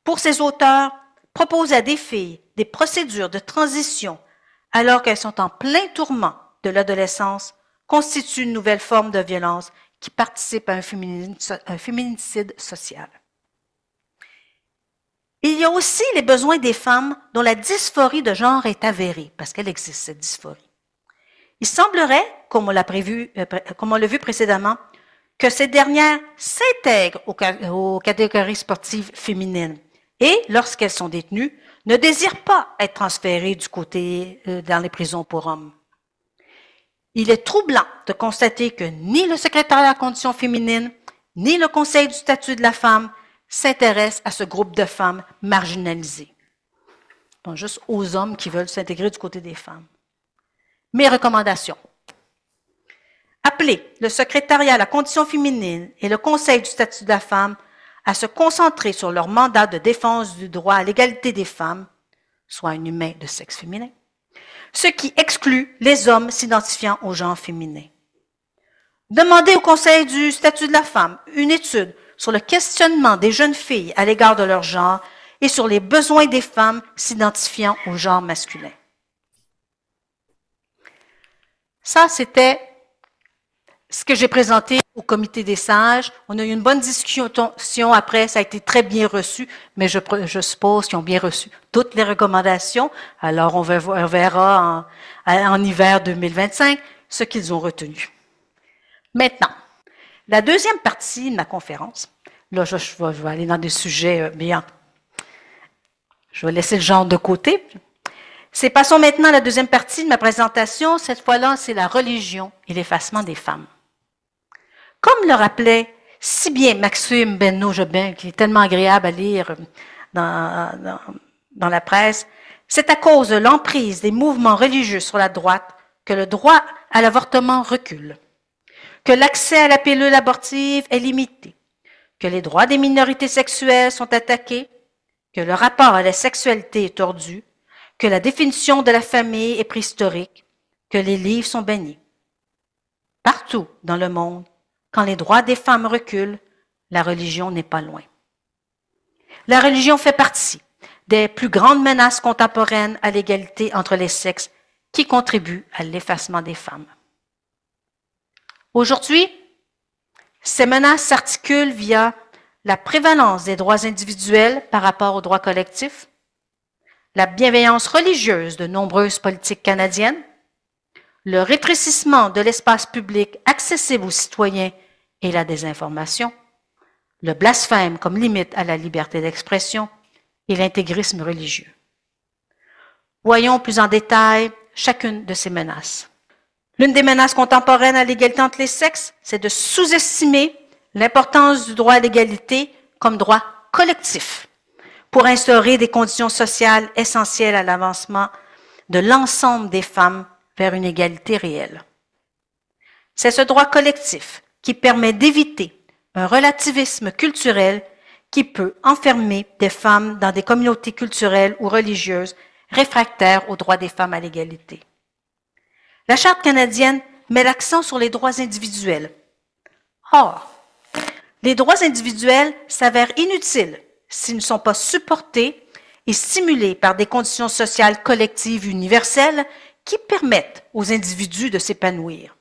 Pour ces auteurs, proposer à des filles des procédures de transition alors qu'elles sont en plein tourment de l'adolescence constitue une nouvelle forme de violence qui participe à un féminicide social. Il y a aussi les besoins des femmes dont la dysphorie de genre est avérée, parce qu'elle existe, cette dysphorie. Il semblerait, comme on l'a vu précédemment, que ces dernières s'intègrent aux catégories sportives féminines et, lorsqu'elles sont détenues, ne désirent pas être transférées du côté dans les prisons pour hommes. Il est troublant de constater que ni le secrétariat à la condition féminine, ni le Conseil du statut de la femme s'intéressent à ce groupe de femmes marginalisées. Donc, juste aux hommes qui veulent s'intégrer du côté des femmes. Mes recommandations. Appelez le secrétariat à la condition féminine et le Conseil du statut de la femme à se concentrer sur leur mandat de défense du droit à l'égalité des femmes, soit un humain de sexe féminin, ce qui exclut les hommes s'identifiant au genre féminin. Demandez au Conseil du statut de la femme une étude sur le questionnement des jeunes filles à l'égard de leur genre et sur les besoins des femmes s'identifiant au genre masculin. Ça, c'était ce que j'ai présenté au comité des sages. On a eu une bonne discussion après, ça a été très bien reçu, mais je suppose qu'ils ont bien reçu toutes les recommandations. Alors, on verra en hiver 2025 ce qu'ils ont retenu. Maintenant, la deuxième partie de ma conférence, là, je vais aller dans des sujets bien. Je vais laisser le genre de côté. Passons maintenant à la deuxième partie de ma présentation. Cette fois-là, c'est la religion et l'effacement des femmes. Comme le rappelait si bien Maxime Benno-Jobin, qui est tellement agréable à lire dans la presse, c'est à cause de l'emprise des mouvements religieux sur la droite que le droit à l'avortement recule, que l'accès à la pilule abortive est limité, que les droits des minorités sexuelles sont attaqués, que le rapport à la sexualité est tordu, que la définition de la famille est préhistorique, que les livres sont bannis. Partout dans le monde, quand les droits des femmes reculent, la religion n'est pas loin. La religion fait partie des plus grandes menaces contemporaines à l'égalité entre les sexes qui contribuent à l'effacement des femmes. Aujourd'hui, ces menaces s'articulent via la prévalence des droits individuels par rapport aux droits collectifs, la bienveillance religieuse de nombreuses politiques canadiennes, le rétrécissement de l'espace public accessible aux citoyens et la désinformation, le blasphème comme limite à la liberté d'expression et l'intégrisme religieux. Voyons plus en détail chacune de ces menaces. L'une des menaces contemporaines à l'égalité entre les sexes, c'est de sous-estimer l'importance du droit à l'égalité comme droit collectif pour instaurer des conditions sociales essentielles à l'avancement de l'ensemble des femmes vers une égalité réelle. C'est ce droit collectif qui permet d'éviter un relativisme culturel qui peut enfermer des femmes dans des communautés culturelles ou religieuses réfractaires aux droits des femmes à l'égalité. La Charte canadienne met l'accent sur les droits individuels. Or, les droits individuels s'avèrent inutiles s'ils ne sont pas supportés et stimulés par des conditions sociales collectives universelles qui permettent aux individus de s'épanouir.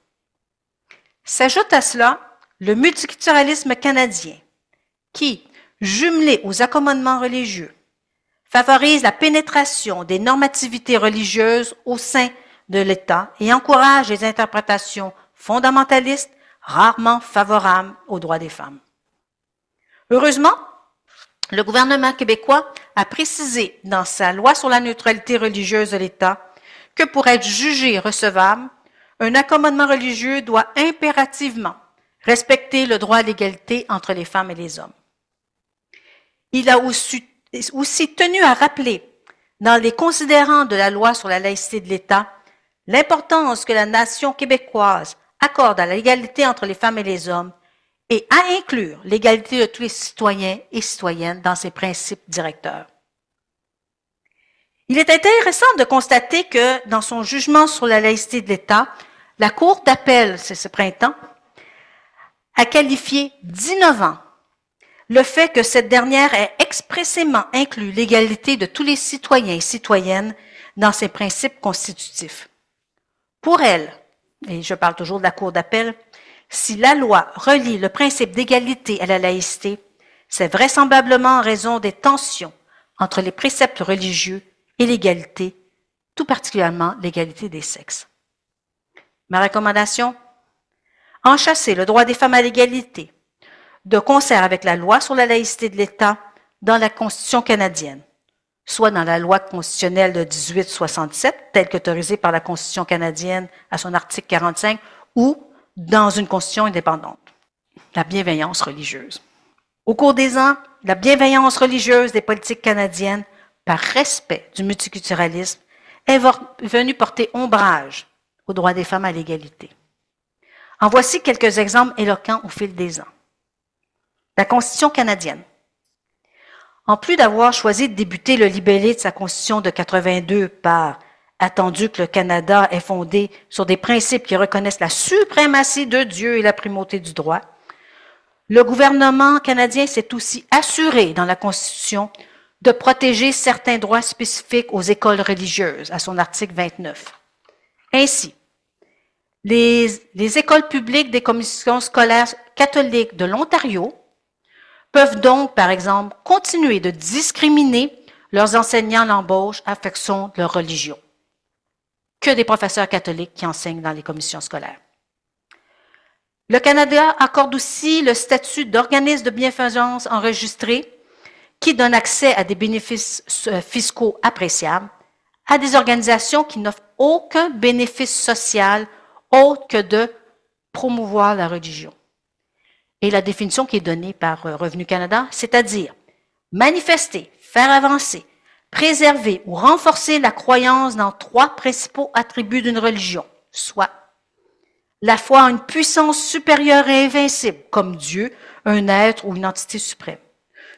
S'ajoute à cela le multiculturalisme canadien, qui, jumelés aux accommodements religieux, favorisent la pénétration des normativités religieuses au sein de l'État et encouragent les interprétations fondamentalistes rarement favorables aux droits des femmes. Heureusement, le gouvernement québécois a précisé dans sa loi sur la neutralité religieuse de l'État que pour être jugé recevable, un accommodement religieux doit impérativement respecter le droit à l'égalité entre les femmes et les hommes. Il a aussi tenu à rappeler, dans les considérants de la loi sur la laïcité de l'État, l'importance que la nation québécoise accorde à l'égalité entre les femmes et les hommes et à inclure l'égalité de tous les citoyens et citoyennes dans ses principes directeurs. Il est intéressant de constater que, dans son jugement sur la laïcité de l'État, la Cour d'appel, c'est ce printemps, a qualifié d'innovant le fait que cette dernière ait expressément inclus l'égalité de tous les citoyens et citoyennes dans ses principes constitutifs. Pour elle, et je parle toujours de la Cour d'appel, si la loi relie le principe d'égalité à la laïcité, c'est vraisemblablement en raison des tensions entre les préceptes religieux et l'égalité, tout particulièrement l'égalité des sexes. Ma recommandation? Enchasser le droit des femmes à l'égalité, de concert avec la loi sur la laïcité de l'État dans la Constitution canadienne, soit dans la loi constitutionnelle de 1867, telle qu'autorisée par la Constitution canadienne à son article 45, ou dans une constitution indépendante. La bienveillance religieuse. Au cours des ans, la bienveillance religieuse des politiques canadiennes, par respect du multiculturalisme, est venue porter ombrage aux droits des femmes à l'égalité. En voici quelques exemples éloquents au fil des ans. La Constitution canadienne. En plus d'avoir choisi de débuter le libellé de sa Constitution de 82 par attendu que le Canada est fondé sur des principes qui reconnaissent la suprématie de Dieu et la primauté du droit, le gouvernement canadien s'est aussi assuré dans la Constitution de protéger certains droits spécifiques aux écoles religieuses, à son article 29. Ainsi, les écoles publiques des commissions scolaires catholiques de l'Ontario peuvent donc, par exemple, continuer de discriminer leurs enseignants à l'embauche en fonction de leur religion, que des professeurs catholiques qui enseignent dans les commissions scolaires. Le Canada accorde aussi le statut d'organisme de bienfaisance enregistré qui donne accès à des bénéfices fiscaux appréciables à des organisations qui n'offrent aucun bénéfice social autre que de promouvoir la religion. Et la définition qui est donnée par Revenu Canada, c'est-à-dire manifester, faire avancer, préserver ou renforcer la croyance dans trois principaux attributs d'une religion, soit la foi en une puissance supérieure et invincible, comme Dieu, un être ou une entité suprême,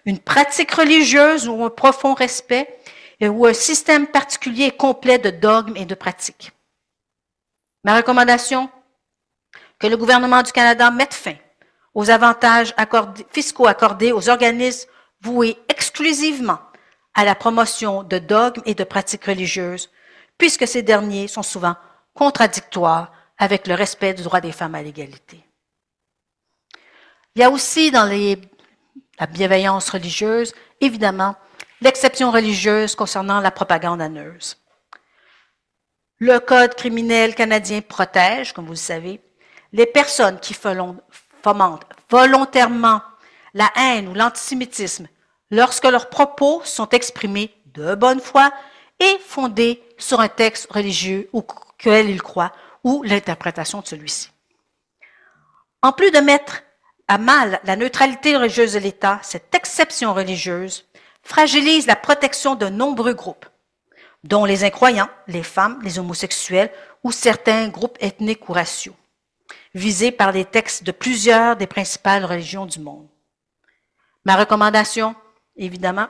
une pratique religieuse ou un profond respect, ou un système particulier et complet de dogmes et de pratiques. Ma recommandation, que le gouvernement du Canada mette fin aux avantages fiscaux accordés aux organismes voués exclusivement à la promotion de dogmes et de pratiques religieuses, puisque ces derniers sont souvent contradictoires avec le respect du droit des femmes à l'égalité. Il y a aussi dans la bienveillance religieuse, évidemment, l'exception religieuse concernant la propagande haineuse. Le Code criminel canadien protège, comme vous le savez, les personnes qui fomentent volontairement la haine ou l'antisémitisme lorsque leurs propos sont exprimés de bonne foi et fondés sur un texte religieux auquel ils croient ou l'interprétation de celui-ci. En plus de mettre à mal la neutralité religieuse de l'État, cette exception religieuse fragilise la protection de nombreux groupes, dont les incroyants, les femmes, les homosexuels ou certains groupes ethniques ou raciaux, visés par les textes de plusieurs des principales religions du monde. Ma recommandation, évidemment,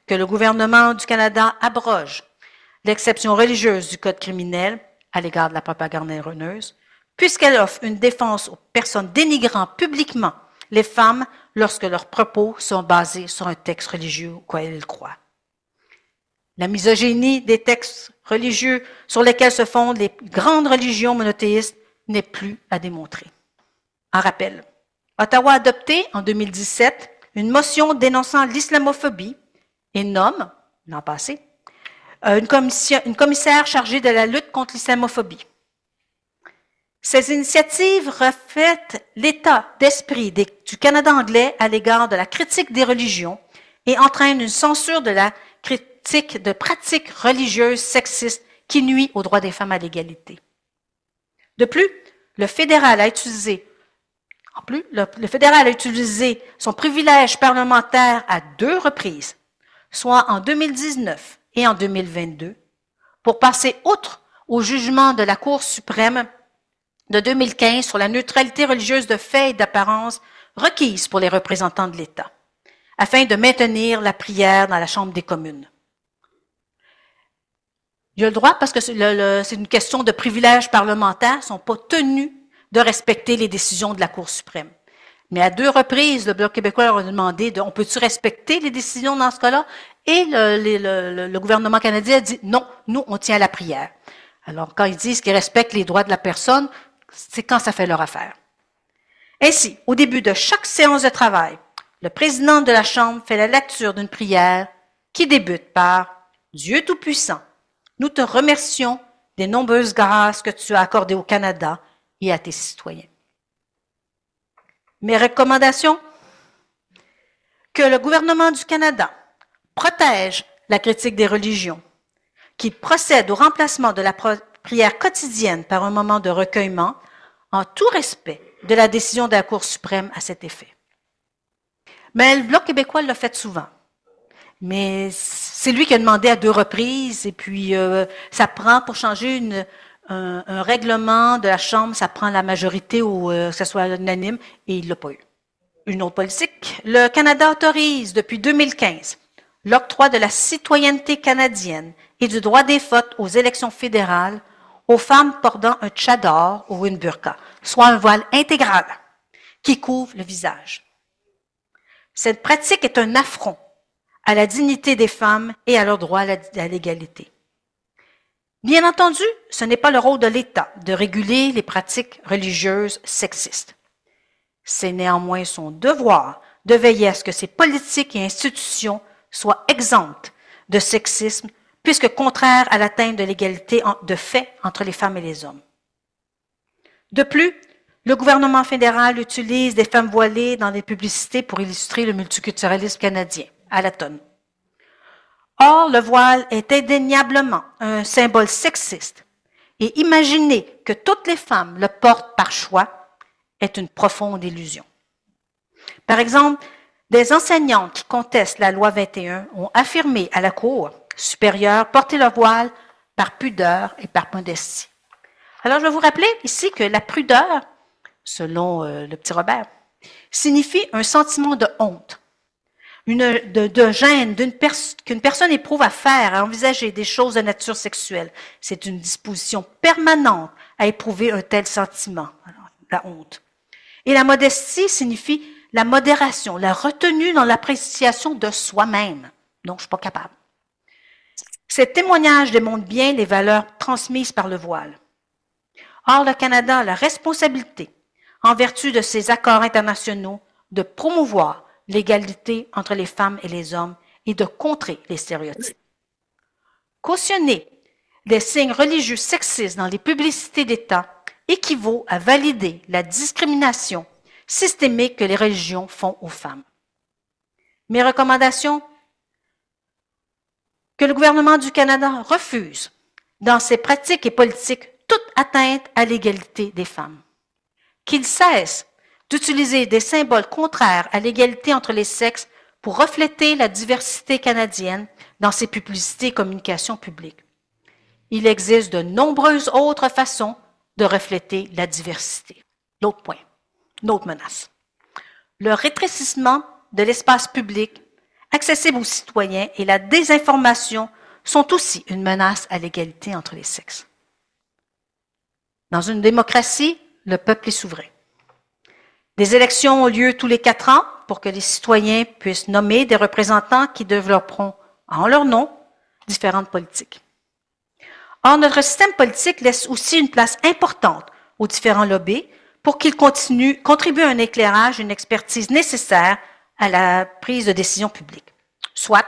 que le gouvernement du Canada abroge l'exception religieuse du Code criminel à l'égard de la propagande haineuse, puisqu'elle offre une défense aux personnes dénigrant publiquement les femmes lorsque leurs propos sont basés sur un texte religieux auquel ils croient. La misogynie des textes religieux sur lesquels se fondent les grandes religions monothéistes n'est plus à démontrer. En rappel, Ottawa a adopté en 2017 une motion dénonçant l'islamophobie et nomme, l'an passé, une commissaire chargée de la lutte contre l'islamophobie. Ces initiatives reflètent l'état d'esprit du Canada anglais à l'égard de la critique des religions et entraînent une censure de la critique de pratiques religieuses sexistes qui nuit aux droits des femmes à l'égalité. De plus, le fédéral a utilisé son privilège parlementaire à 2 reprises, soit en 2019 et en 2022, pour passer outre au jugement de la Cour suprême de 2015 sur la neutralité religieuse de fait et d'apparence requise pour les représentants de l'État, afin de maintenir la prière dans la Chambre des communes. Il a le droit, parce que c'est une question de privilèges parlementaires, ils ne sont pas tenus de respecter les décisions de la Cour suprême. Mais à 2 reprises, le Bloc québécois leur a demandé on peut-tu respecter les décisions dans ce cas-là? Et le gouvernement canadien a dit non, nous, on tient à la prière. Alors, quand ils disent qu'ils respectent les droits de la personne, c'est quand ça fait leur affaire. Ainsi, au début de chaque séance de travail, le président de la Chambre fait la lecture d'une prière qui débute par « Dieu Tout-Puissant, nous te remercions des nombreuses grâces que tu as accordées au Canada et à tes citoyens. » Mes recommandations? Que le gouvernement du Canada protège la critique des religions, qu'il procède au remplacement de la prière quotidienne par un moment de recueillement, en tout respect de la décision de la Cour suprême à cet effet. Mais le Bloc québécois l'a fait souvent. Mais c'est lui qui a demandé à 2 reprises, et puis ça prend, pour changer un règlement de la Chambre, ça prend la majorité ou que ce soit unanime, et il ne l'a pas eu. Une autre politique, le Canada autorise depuis 2015 l'octroi de la citoyenneté canadienne et du droit des votes aux élections fédérales aux femmes portant un tchador ou une burqa, soit un voile intégral qui couvre le visage. Cette pratique est un affront à la dignité des femmes et à leur droit à l'égalité. Bien entendu, ce n'est pas le rôle de l'État de réguler les pratiques religieuses sexistes. C'est néanmoins son devoir de veiller à ce que ces politiques et institutions soient exemptes de sexisme, puisque contraires à l'atteinte de l'égalité de fait entre les femmes et les hommes. De plus, le gouvernement fédéral utilise des femmes voilées dans des publicités pour illustrer le multiculturalisme canadien, à la tonne. Or, le voile est indéniablement un symbole sexiste, et imaginer que toutes les femmes le portent par choix est une profonde illusion. Par exemple, des enseignantes qui contestent la loi 21 ont affirmé à la Cour supérieure porter le voile par pudeur et par modestie. Alors, je vais vous rappeler ici que la pudeur, selon le petit Robert, signifie un sentiment de honte, de gêne qu'une personne éprouve à faire, à envisager des choses de nature sexuelle. C'est une disposition permanente à éprouver un tel sentiment, la honte. Et la modestie signifie la modération, la retenue dans l'appréciation de soi-même. Donc, je ne suis pas capable. Ces témoignages démontrent bien les valeurs transmises par le voile. Or, le Canada a la responsabilité, en vertu de ses accords internationaux, de promouvoir l'égalité entre les femmes et les hommes et de contrer les stéréotypes. Cautionner des signes religieux sexistes dans les publicités d'État équivaut à valider la discrimination systémique que les religions font aux femmes. Mes recommandations? Que le gouvernement du Canada refuse, dans ses pratiques et politiques, toute atteinte à l'égalité des femmes. Qu'il cesse d'utiliser des symboles contraires à l'égalité entre les sexes pour refléter la diversité canadienne dans ses publicités et communications publiques. Il existe de nombreuses autres façons de refléter la diversité. L'autre point, l'autre menace. Le rétrécissement de l'espace public accessible aux citoyens et la désinformation sont aussi une menace à l'égalité entre les sexes. Dans une démocratie, le peuple est souverain. Des élections ont lieu tous les 4 ans pour que les citoyens puissent nommer des représentants qui développeront en leur nom différentes politiques. Or, notre système politique laisse aussi une place importante aux différents lobbies pour qu'ils contribuent à un éclairage et une expertise nécessaires à la prise de décision publique. Soit.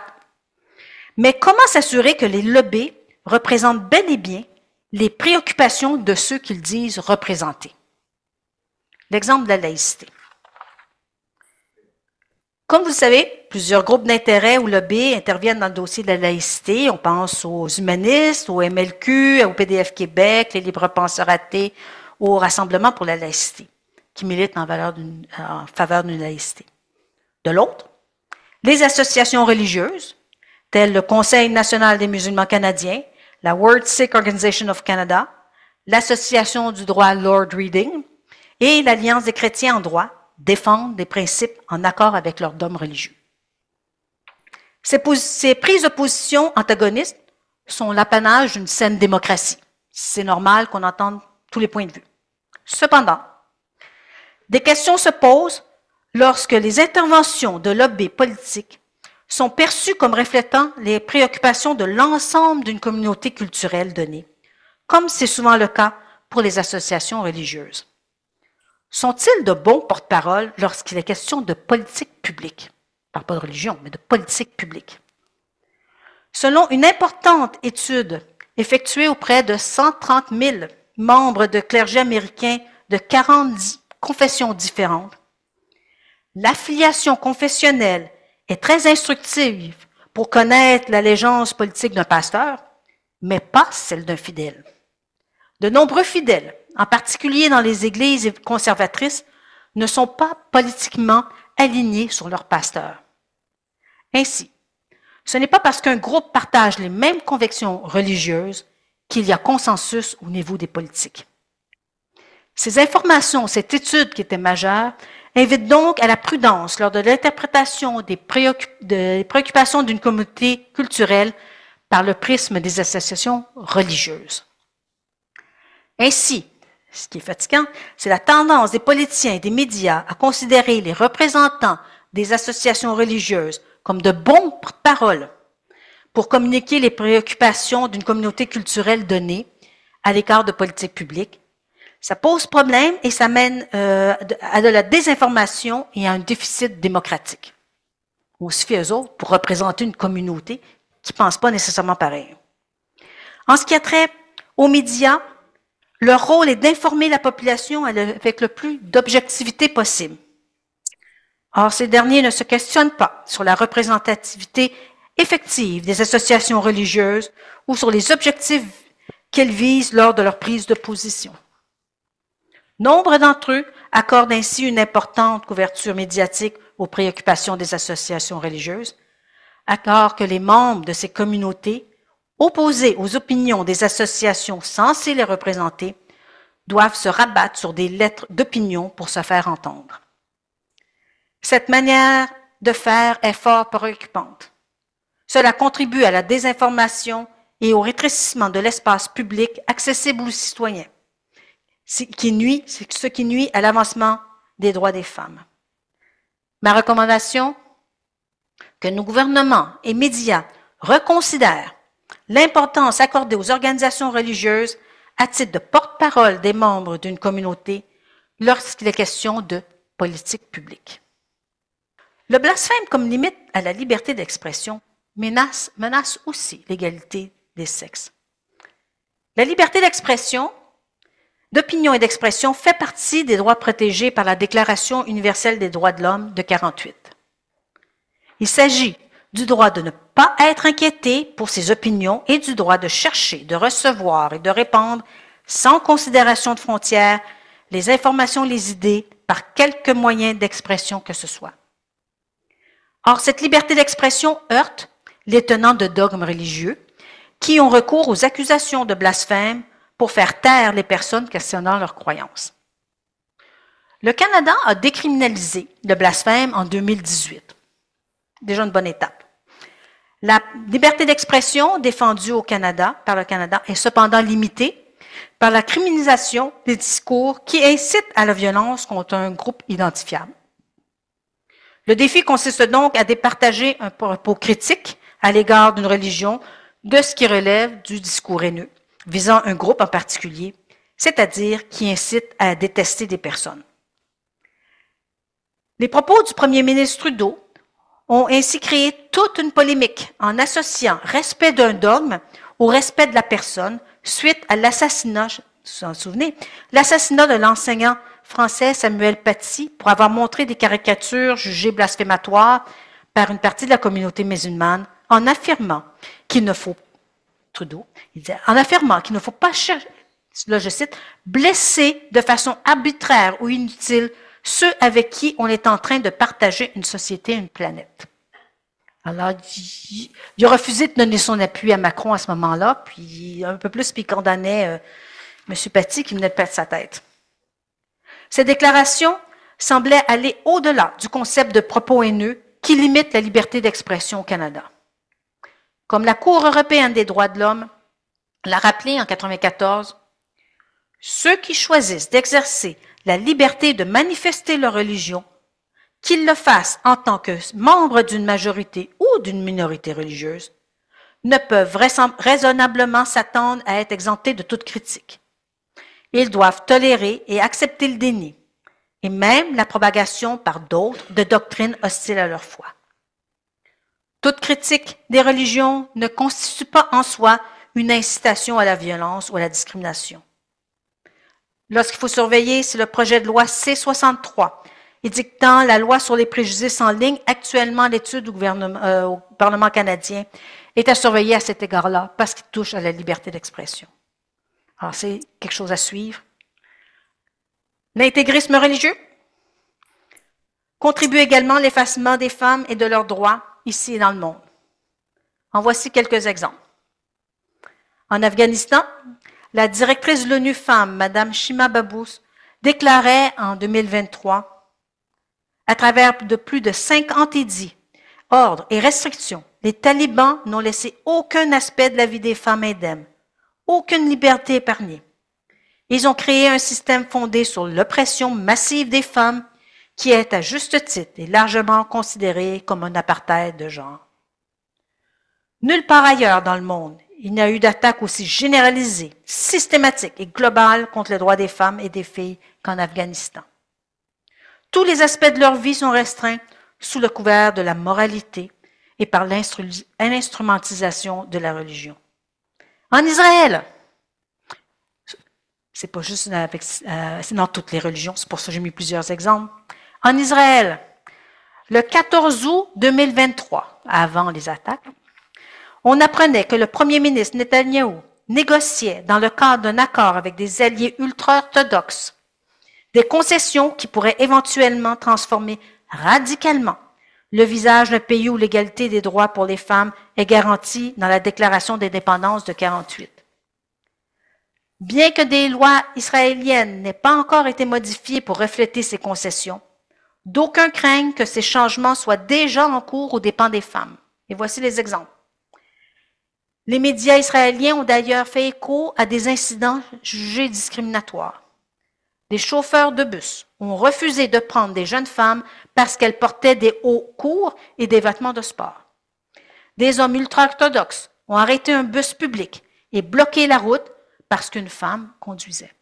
Mais comment s'assurer que les lobbies représentent bel et bien les préoccupations de ceux qu'ils disent représenter? L'exemple de la laïcité. Comme vous le savez, plusieurs groupes d'intérêt ou lobbies interviennent dans le dossier de la laïcité. On pense aux humanistes, au MLQ, au PDF Québec, les libres penseurs athées, au Rassemblement pour la laïcité, qui militent en faveur d'une laïcité. De l'autre, les associations religieuses, telles le Conseil national des musulmans canadiens, la World Sikh Organization of Canada, l'Association du droit Lord Reading et l'Alliance des chrétiens en droit, défendent des principes en accord avec leur dogme religieux. Ces prises de position antagonistes sont l'apanage d'une saine démocratie. C'est normal qu'on entende tous les points de vue. Cependant, des questions se posent lorsque les interventions de lobbies politiques sont perçues comme reflétant les préoccupations de l'ensemble d'une communauté culturelle donnée, comme c'est souvent le cas pour les associations religieuses. Sont-ils de bons porte-parole lorsqu'il est question de politique publique? Je ne parle pas de religion, mais de politique publique. Selon une importante étude effectuée auprès de 130 000 membres de clergé américains de 40 confessions différentes, l'affiliation confessionnelle est très instructive pour connaître l'allégeance politique d'un pasteur, mais pas celle d'un fidèle. De nombreux fidèles, en particulier dans les églises conservatrices, ne sont pas politiquement alignés sur leur pasteur. Ainsi, ce n'est pas parce qu'un groupe partage les mêmes convictions religieuses qu'il y a consensus au niveau des politiques. Ces informations, cette étude qui était majeure, invite donc à la prudence lors de l'interprétation des préoccupations d'une communauté culturelle par le prisme des associations religieuses. Ainsi, ce qui est fatigant, c'est la tendance des politiciens et des médias à considérer les représentants des associations religieuses comme de bons porte-parole pour communiquer les préoccupations d'une communauté culturelle donnée à l'écart de politiques publiques. Ça pose problème et ça mène à de la désinformation et à un déficit démocratique. On se fie aux autres pour représenter une communauté qui ne pense pas nécessairement pareil. En ce qui a trait aux médias, leur rôle est d'informer la population avec le plus d'objectivité possible. Or, ces derniers ne se questionnent pas sur la représentativité effective des associations religieuses ou sur les objectifs qu'elles visent lors de leur prise de position. Nombre d'entre eux accordent ainsi une importante couverture médiatique aux préoccupations des associations religieuses, alors que les membres de ces communautés, opposés aux opinions des associations censées les représenter, doivent se rabattre sur des lettres d'opinion pour se faire entendre. Cette manière de faire est fort préoccupante. Cela contribue à la désinformation et au rétrécissement de l'espace public accessible aux citoyens, ce qui nuit à l'avancement des droits des femmes. Ma recommandation, que nos gouvernements et médias reconsidèrent l'importance accordée aux organisations religieuses à titre de porte-parole des membres d'une communauté lorsqu'il est question de politique publique. Le blasphème comme limite à la liberté d'expression menace aussi l'égalité des sexes. La liberté d'expression, d'opinion et d'expression fait partie des droits protégés par la Déclaration universelle des droits de l'homme de 1948. Il s'agit du droit de ne pas être inquiété pour ses opinions et du droit de chercher, de recevoir et de répandre sans considération de frontières les informations, les idées, par quelque moyen d'expression que ce soit. Or, cette liberté d'expression heurte les tenants de dogmes religieux qui ont recours aux accusations de blasphème pour faire taire les personnes questionnant leurs croyances. Le Canada a décriminalisé le blasphème en 2018. Déjà une bonne étape. La liberté d'expression défendue par le Canada est cependant limitée par la criminalisation des discours qui incitent à la violence contre un groupe identifiable. Le défi consiste donc à départager un propos critique à l'égard d'une religion de ce qui relève du discours haineux, visant un groupe en particulier, c'est-à-dire qui incite à détester des personnes. Les propos du premier ministre Trudeau ont ainsi créé toute une polémique en associant respect d'un dogme au respect de la personne suite à l'assassinat, vous vous souvenez, l'assassinat de l'enseignant français Samuel Paty pour avoir montré des caricatures jugées blasphématoires par une partie de la communauté musulmane en affirmant qu'il ne faut, Trudeau, il disait, en affirmant qu'il ne faut pas, là je cite, blesser de façon arbitraire ou inutile ceux avec qui on est en train de partager une société, une planète. Alors, il a refusé de donner son appui à Macron à ce moment-là, puis un peu plus, puis il condamnait M. Paty qui venait de perdre sa tête. Ces déclarations semblaient aller au-delà du concept de propos haineux qui limite la liberté d'expression au Canada. Comme la Cour européenne des droits de l'homme l'a rappelé en 1994, ceux qui choisissent d'exercer la liberté de manifester leur religion, qu'ils le fassent en tant que membres d'une majorité ou d'une minorité religieuse, ne peuvent raisonnablement s'attendre à être exemptés de toute critique. Ils doivent tolérer et accepter le déni, et même la propagation par d'autres de doctrines hostiles à leur foi. Toute critique des religions ne constitue pas en soi une incitation à la violence ou à la discrimination. Lorsqu'il faut surveiller, c'est le projet de loi C-63, édictant la loi sur les préjudices en ligne, actuellement l'étude au Parlement canadien, est à surveiller à cet égard-là parce qu'il touche à la liberté d'expression. Alors, c'est quelque chose à suivre. L'intégrisme religieux contribue également à l'effacement des femmes et de leurs droits ici et dans le monde. En voici quelques exemples. En Afghanistan, la directrice de l'ONU Femmes, Mme Shima Babous, déclarait en 2023, à travers de plus de 50 édits, ordres et restrictions, les talibans n'ont laissé aucun aspect de la vie des femmes indemnes, aucune liberté épargnée. Ils ont créé un système fondé sur l'oppression massive des femmes qui est à juste titre et largement considéré comme un apartheid de genre. Nulle part ailleurs dans le monde, il n'y a eu d'attaque aussi généralisée, systématique et globale contre les droits des femmes et des filles qu'en Afghanistan. Tous les aspects de leur vie sont restreints sous le couvert de la moralité et par l'instrumentalisation de la religion. En Israël, c'est pas juste c'est dans toutes les religions, c'est pour ça que j'ai mis plusieurs exemples. En Israël, le 14 août 2023, avant les attaques, on apprenait que le premier ministre Netanyahou négociait dans le cadre d'un accord avec des alliés ultra-orthodoxes des concessions qui pourraient éventuellement transformer radicalement le visage d'un pays où l'égalité des droits pour les femmes est garantie dans la Déclaration d'indépendance de 1948. Bien que des lois israéliennes n'aient pas encore été modifiées pour refléter ces concessions, d'aucuns craignent que ces changements soient déjà en cours aux dépens des femmes. Et voici les exemples. Les médias israéliens ont d'ailleurs fait écho à des incidents jugés discriminatoires. Des chauffeurs de bus ont refusé de prendre des jeunes femmes parce qu'elles portaient des hauts courts et des vêtements de sport. Des hommes ultra-orthodoxes ont arrêté un bus public et bloqué la route parce qu'une femme conduisait.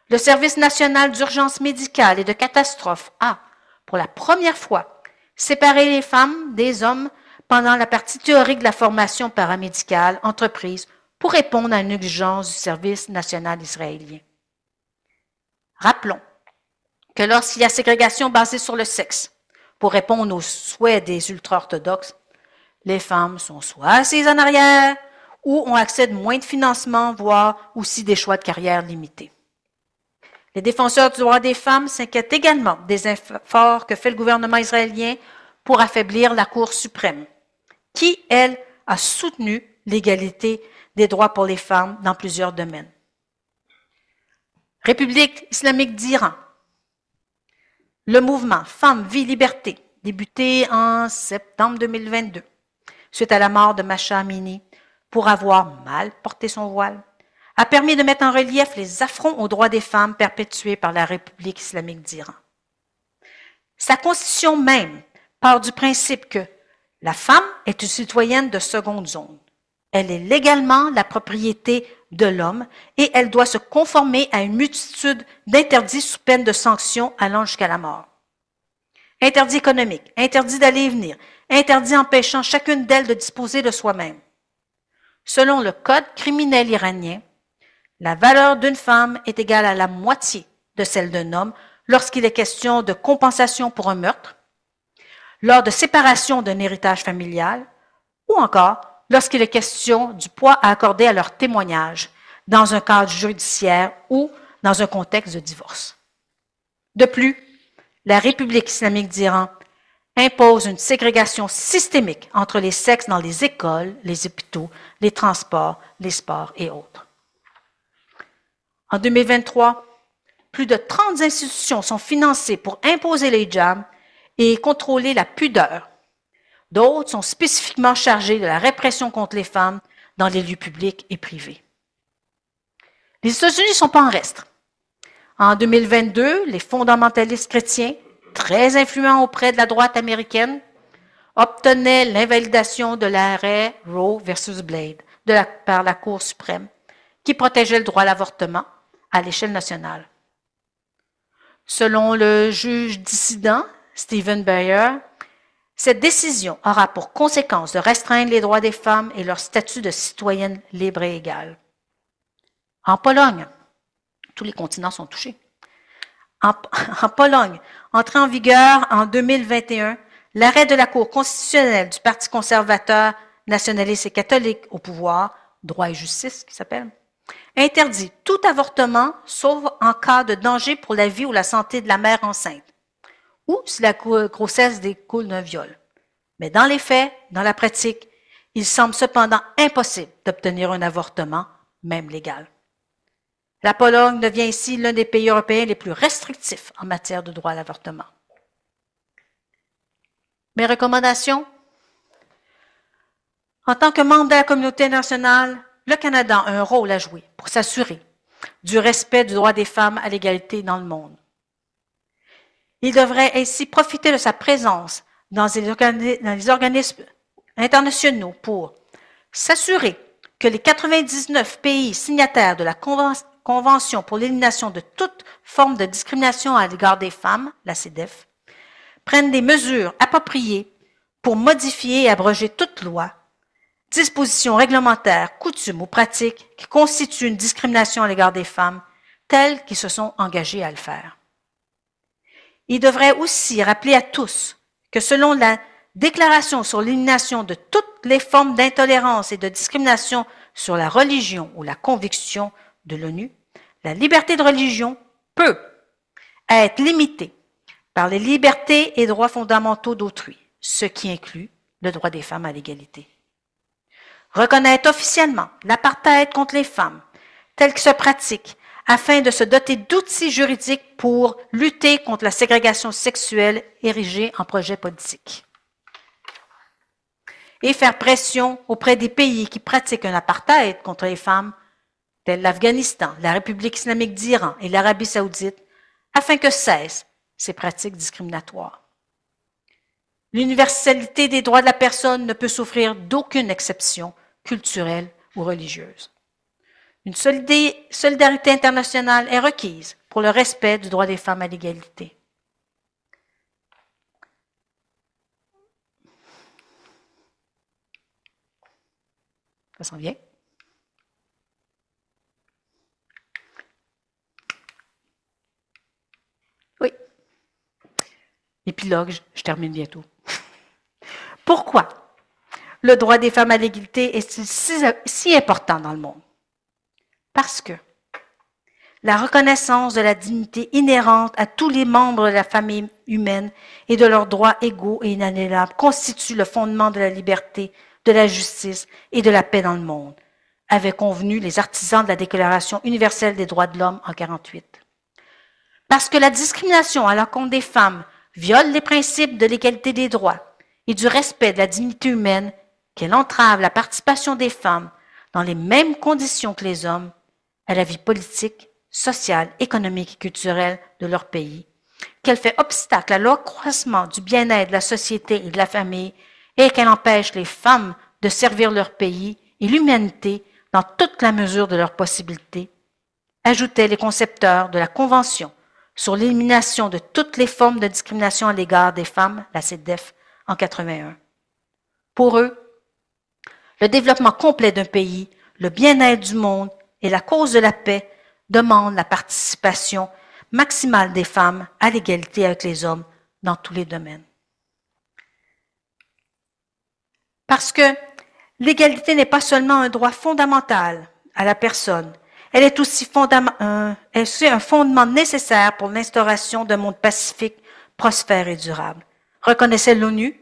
Le Service national d'urgence médicale et de catastrophe a, pour la première fois, séparé les femmes des hommes pendant la partie théorique de la formation paramédicale entreprise pour répondre à une exigence du Service national israélien. Rappelons que lorsqu'il y a ségrégation basée sur le sexe, pour répondre aux souhaits des ultra-orthodoxes, les femmes sont soit assises en arrière ou ont accès à moins de financement, voire aussi des choix de carrière limités. Les défenseurs du droit des femmes s'inquiètent également des efforts que fait le gouvernement israélien pour affaiblir la Cour suprême, qui, elle, a soutenu l'égalité des droits pour les femmes dans plusieurs domaines. République islamique d'Iran. Le mouvement Femmes, Vie, Liberté, débuté en septembre 2022, suite à la mort de Mahsa Amini pour avoir mal porté son voile, a permis de mettre en relief les affronts aux droits des femmes perpétués par la République islamique d'Iran. Sa constitution même part du principe que la femme est une citoyenne de seconde zone. Elle est légalement la propriété de l'homme et elle doit se conformer à une multitude d'interdits sous peine de sanctions allant jusqu'à la mort. interdit économique, interdit d'aller et venir, interdit empêchant chacune d'elles de disposer de soi-même. Selon le code criminel iranien, la valeur d'une femme est égale à la moitié de celle d'un homme lorsqu'il est question de compensation pour un meurtre, lors de séparation d'un héritage familial, ou encore lorsqu'il est question du poids à accorder à leur témoignage dans un cadre judiciaire ou dans un contexte de divorce. De plus, la République islamique d'Iran impose une ségrégation systémique entre les sexes dans les écoles, les hôpitaux, les transports, les sports et autres. En 2023, plus de 30 institutions sont financées pour imposer le hijab et contrôler la pudeur. D'autres sont spécifiquement chargées de la répression contre les femmes dans les lieux publics et privés. Les États-Unis ne sont pas en reste. En 2022, les fondamentalistes chrétiens, très influents auprès de la droite américaine, obtenaient l'invalidation de l'arrêt Roe versus Blade par la Cour suprême, qui protégeait le droit à l'avortement à l'échelle nationale. Selon le juge dissident Stephen Breyer, cette décision aura pour conséquence de restreindre les droits des femmes et leur statut de citoyenne libre et égale. En Pologne, tous les continents sont touchés. En Pologne, entré en vigueur en 2021, l'arrêt de la Cour constitutionnelle du Parti conservateur, nationaliste et catholique au pouvoir, Droit et justice qui s'appelle, interdit tout avortement sauf en cas de danger pour la vie ou la santé de la mère enceinte ou si la grossesse découle d'un viol. Mais dans les faits, dans la pratique, il semble cependant impossible d'obtenir un avortement, même légal. La Pologne devient ici l'un des pays européens les plus restrictifs en matière de droit à l'avortement. Mes recommandations? En tant que membre de la communauté internationale, le Canada a un rôle à jouer pour s'assurer du respect du droit des femmes à l'égalité dans le monde. Il devrait ainsi profiter de sa présence dans les organismes internationaux pour s'assurer que les 99 pays signataires de la Convention pour l'élimination de toute forme de discrimination à l'égard des femmes, la CEDEF, prennent des mesures appropriées pour modifier et abroger toute loi, dispositions réglementaires, coutumes ou pratiques qui constituent une discrimination à l'égard des femmes, telles qu'ils se sont engagés à le faire. Il devrait aussi rappeler à tous que selon la Déclaration sur l'élimination de toutes les formes d'intolérance et de discrimination sur la religion ou la conviction de l'ONU, la liberté de religion peut être limitée par les libertés et droits fondamentaux d'autrui, ce qui inclut le droit des femmes à l'égalité. Reconnaître officiellement l'apartheid contre les femmes, tel qu'il se pratique, afin de se doter d'outils juridiques pour lutter contre la ségrégation sexuelle érigée en projet politique. Et faire pression auprès des pays qui pratiquent un apartheid contre les femmes, tels l'Afghanistan, la République islamique d'Iran et l'Arabie saoudite, afin que cessent ces pratiques discriminatoires. L'universalité des droits de la personne ne peut souffrir d'aucune exception culturelle ou religieuse. Une solidarité internationale est requise pour le respect du droit des femmes à l'égalité. Ça s'en vient. Oui. Épilogue, je termine bientôt. Pourquoi le droit des femmes à l'égalité est-il si important dans le monde? Parce que la reconnaissance de la dignité inhérente à tous les membres de la famille humaine et de leurs droits égaux et inaliénables constitue le fondement de la liberté, de la justice et de la paix dans le monde, avaient convenu les artisans de la Déclaration universelle des droits de l'homme en 1948. Parce que la discrimination à l'encontre des femmes viole les principes de l'égalité des droits et du respect de la dignité humaine, qu'elle entrave la participation des femmes dans les mêmes conditions que les hommes à la vie politique, sociale, économique et culturelle de leur pays, qu'elle fait obstacle à l'accroissement du bien-être de la société et de la famille et qu'elle empêche les femmes de servir leur pays et l'humanité dans toute la mesure de leurs possibilités, ajoutaient les concepteurs de la Convention sur l'élimination de toutes les formes de discrimination à l'égard des femmes, la CEDEF, en 81. Pour eux, le développement complet d'un pays, le bien-être du monde et la cause de la paix demandent la participation maximale des femmes à l'égalité avec les hommes dans tous les domaines. Parce que l'égalité n'est pas seulement un droit fondamental à la personne, elle est aussi un fondement nécessaire pour l'instauration d'un monde pacifique, prospère et durable. Reconnaissait l'ONU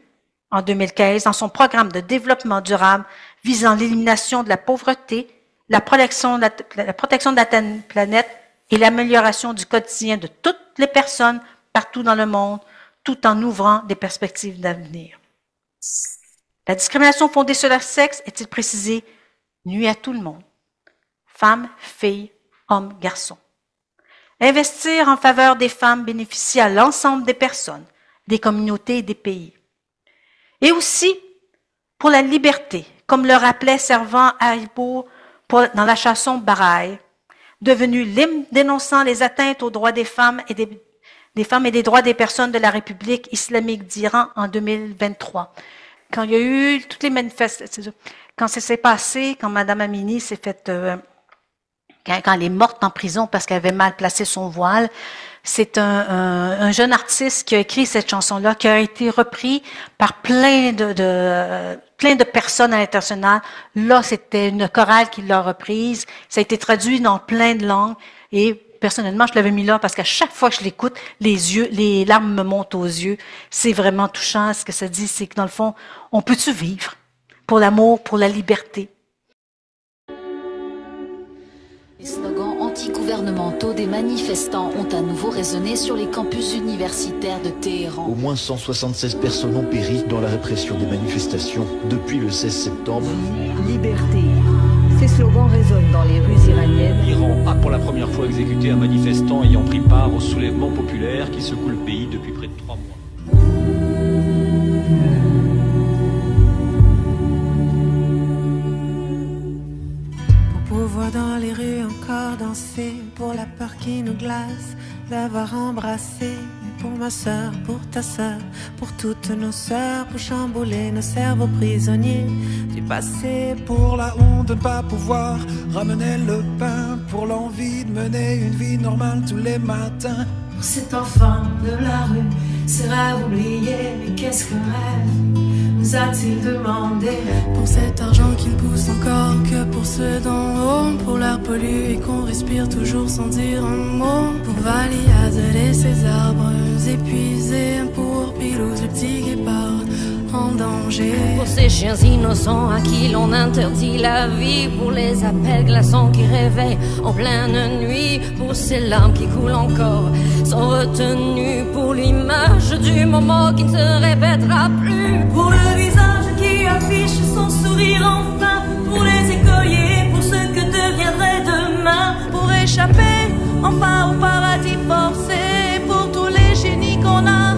en 2015 dans son programme de développement durable visant l'élimination de la pauvreté, la protection de la planète et l'amélioration du quotidien de toutes les personnes partout dans le monde, tout en ouvrant des perspectives d'avenir. La discrimination fondée sur leur sexe, est-il précisé, nuit à tout le monde. Femmes, filles, hommes, garçons. Investir en faveur des femmes bénéficie à l'ensemble des personnes, des communautés et des pays. Et aussi pour la liberté, comme le rappelait Servan Haribo dans la chanson Baraï, devenu l'hymne dénonçant les atteintes aux droits des femmes et des droits des personnes de la République islamique d'Iran en 2023. Quand il y a eu toutes les manifestations, quand ça s'est passé, quand Mme Amini s'est faite, quand elle est morte en prison parce qu'elle avait mal placé son voile, c'est un jeune artiste qui a écrit cette chanson-là, qui a été repris par plein de personnes à l'international. Là, c'était une chorale qui l'a reprise. Ça a été traduit dans plein de langues. Et personnellement, je l'avais mis là parce qu'à chaque fois que je l'écoute, les larmes me montent aux yeux. C'est vraiment touchant. Ce que ça dit, c'est que dans le fond, on peut-tu vivre pour l'amour, pour la liberté? Les slogans anti-gouvernementaux des manifestants ont à nouveau résonné sur les campus universitaires de Téhéran. Au moins 176 personnes ont péri dans la répression des manifestations depuis le 16 septembre. Liberté. Ces slogans résonnent dans les rues iraniennes. L'Iran a pour la première fois exécuté un manifestant ayant pris part au soulèvement populaire qui secoue le pays depuis près de 3 mois. Pouvoir dans les rues encore danser, pour la peur qui nous glace, d'avoir embrassé. Mais pour ma sœur, pour ta sœur, pour toutes nos sœurs, pour chambouler nos cerveaux prisonniers du passé. Pour la honte de ne pas pouvoir ramener le pain, pour l'envie de mener une vie normale tous les matins. Pour cet enfant de la rue, ses rêves oubliés, mais qu'est-ce qu'un rêve nous a-t-il demandé? Pour cet argent qui ne pousse encore que pour ceux d'en haut, pour l'air pollué et qu'on respire toujours sans dire un mot, pour Valiade et ses arbres épuisés, pour Pilouse le petit guépard en danger. Pour ces chiens innocents à qui l'on interdit la vie, pour les appels glaçants qui réveillent en pleine nuit, pour ces larmes qui coulent encore sans retenue, pour l'image du moment qui ne se répétera plus, pour le visage qui affiche son sourire enfin, pour les écoliers, pour ce que deviendrait demain, pour échapper enfin au paradis forcé, pour tous les génies qu'on a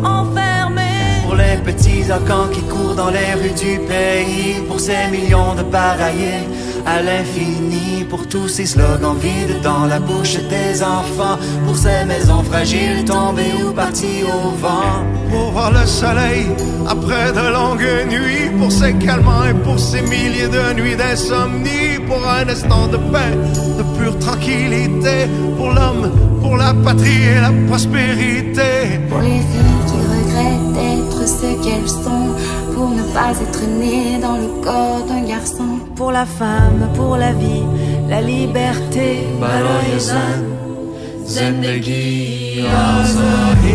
enfermés, pour les petits enfants qui courent dans les rues du pays, pour ces millions de baraillés à l'infini, pour tous ces slogans vides dans la bouche des enfants, pour ces maisons fragiles tombées ou parties au vent, pour voir le soleil après de longues nuits, pour ces calmants et pour ces milliers de nuits d'insomnie, pour un instant de paix, de pure tranquillité, pour l'homme, pour la patrie et la prospérité, pour les filles qui regrettent d'être ce qu'elles sont, pour ne pas être nées dans le corps d'un garçon, pour la femme, pour la vie, la liberté. Baraye zan, zendegi azadi.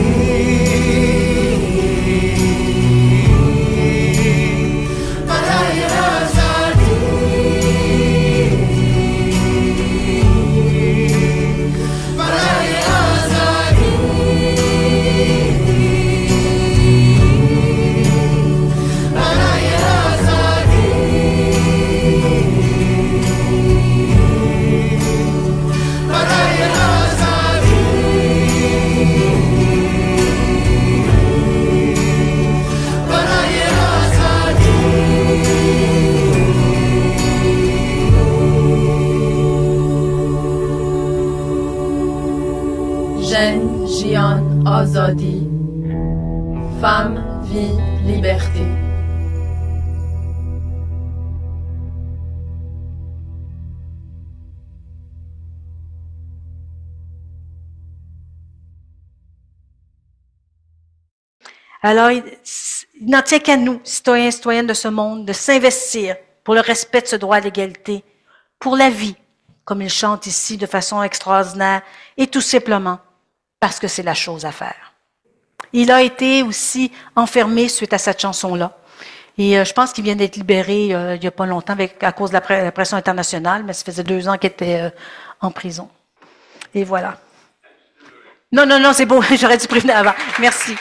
Azadi. Femme, vie, liberté. Alors, il n'en tient qu'à nous, citoyens et citoyennes de ce monde, de s'investir pour le respect de ce droit à l'égalité, pour la vie, comme il chante ici de façon extraordinaire, et tout simplement parce que c'est la chose à faire. Il a été aussi enfermé suite à cette chanson-là. Et je pense qu'il vient d'être libéré il n'y a pas longtemps à cause de la pression internationale, mais ça faisait 2 ans qu'il était en prison. Et voilà. Non, c'est beau, j'aurais dû prévenir avant. Merci.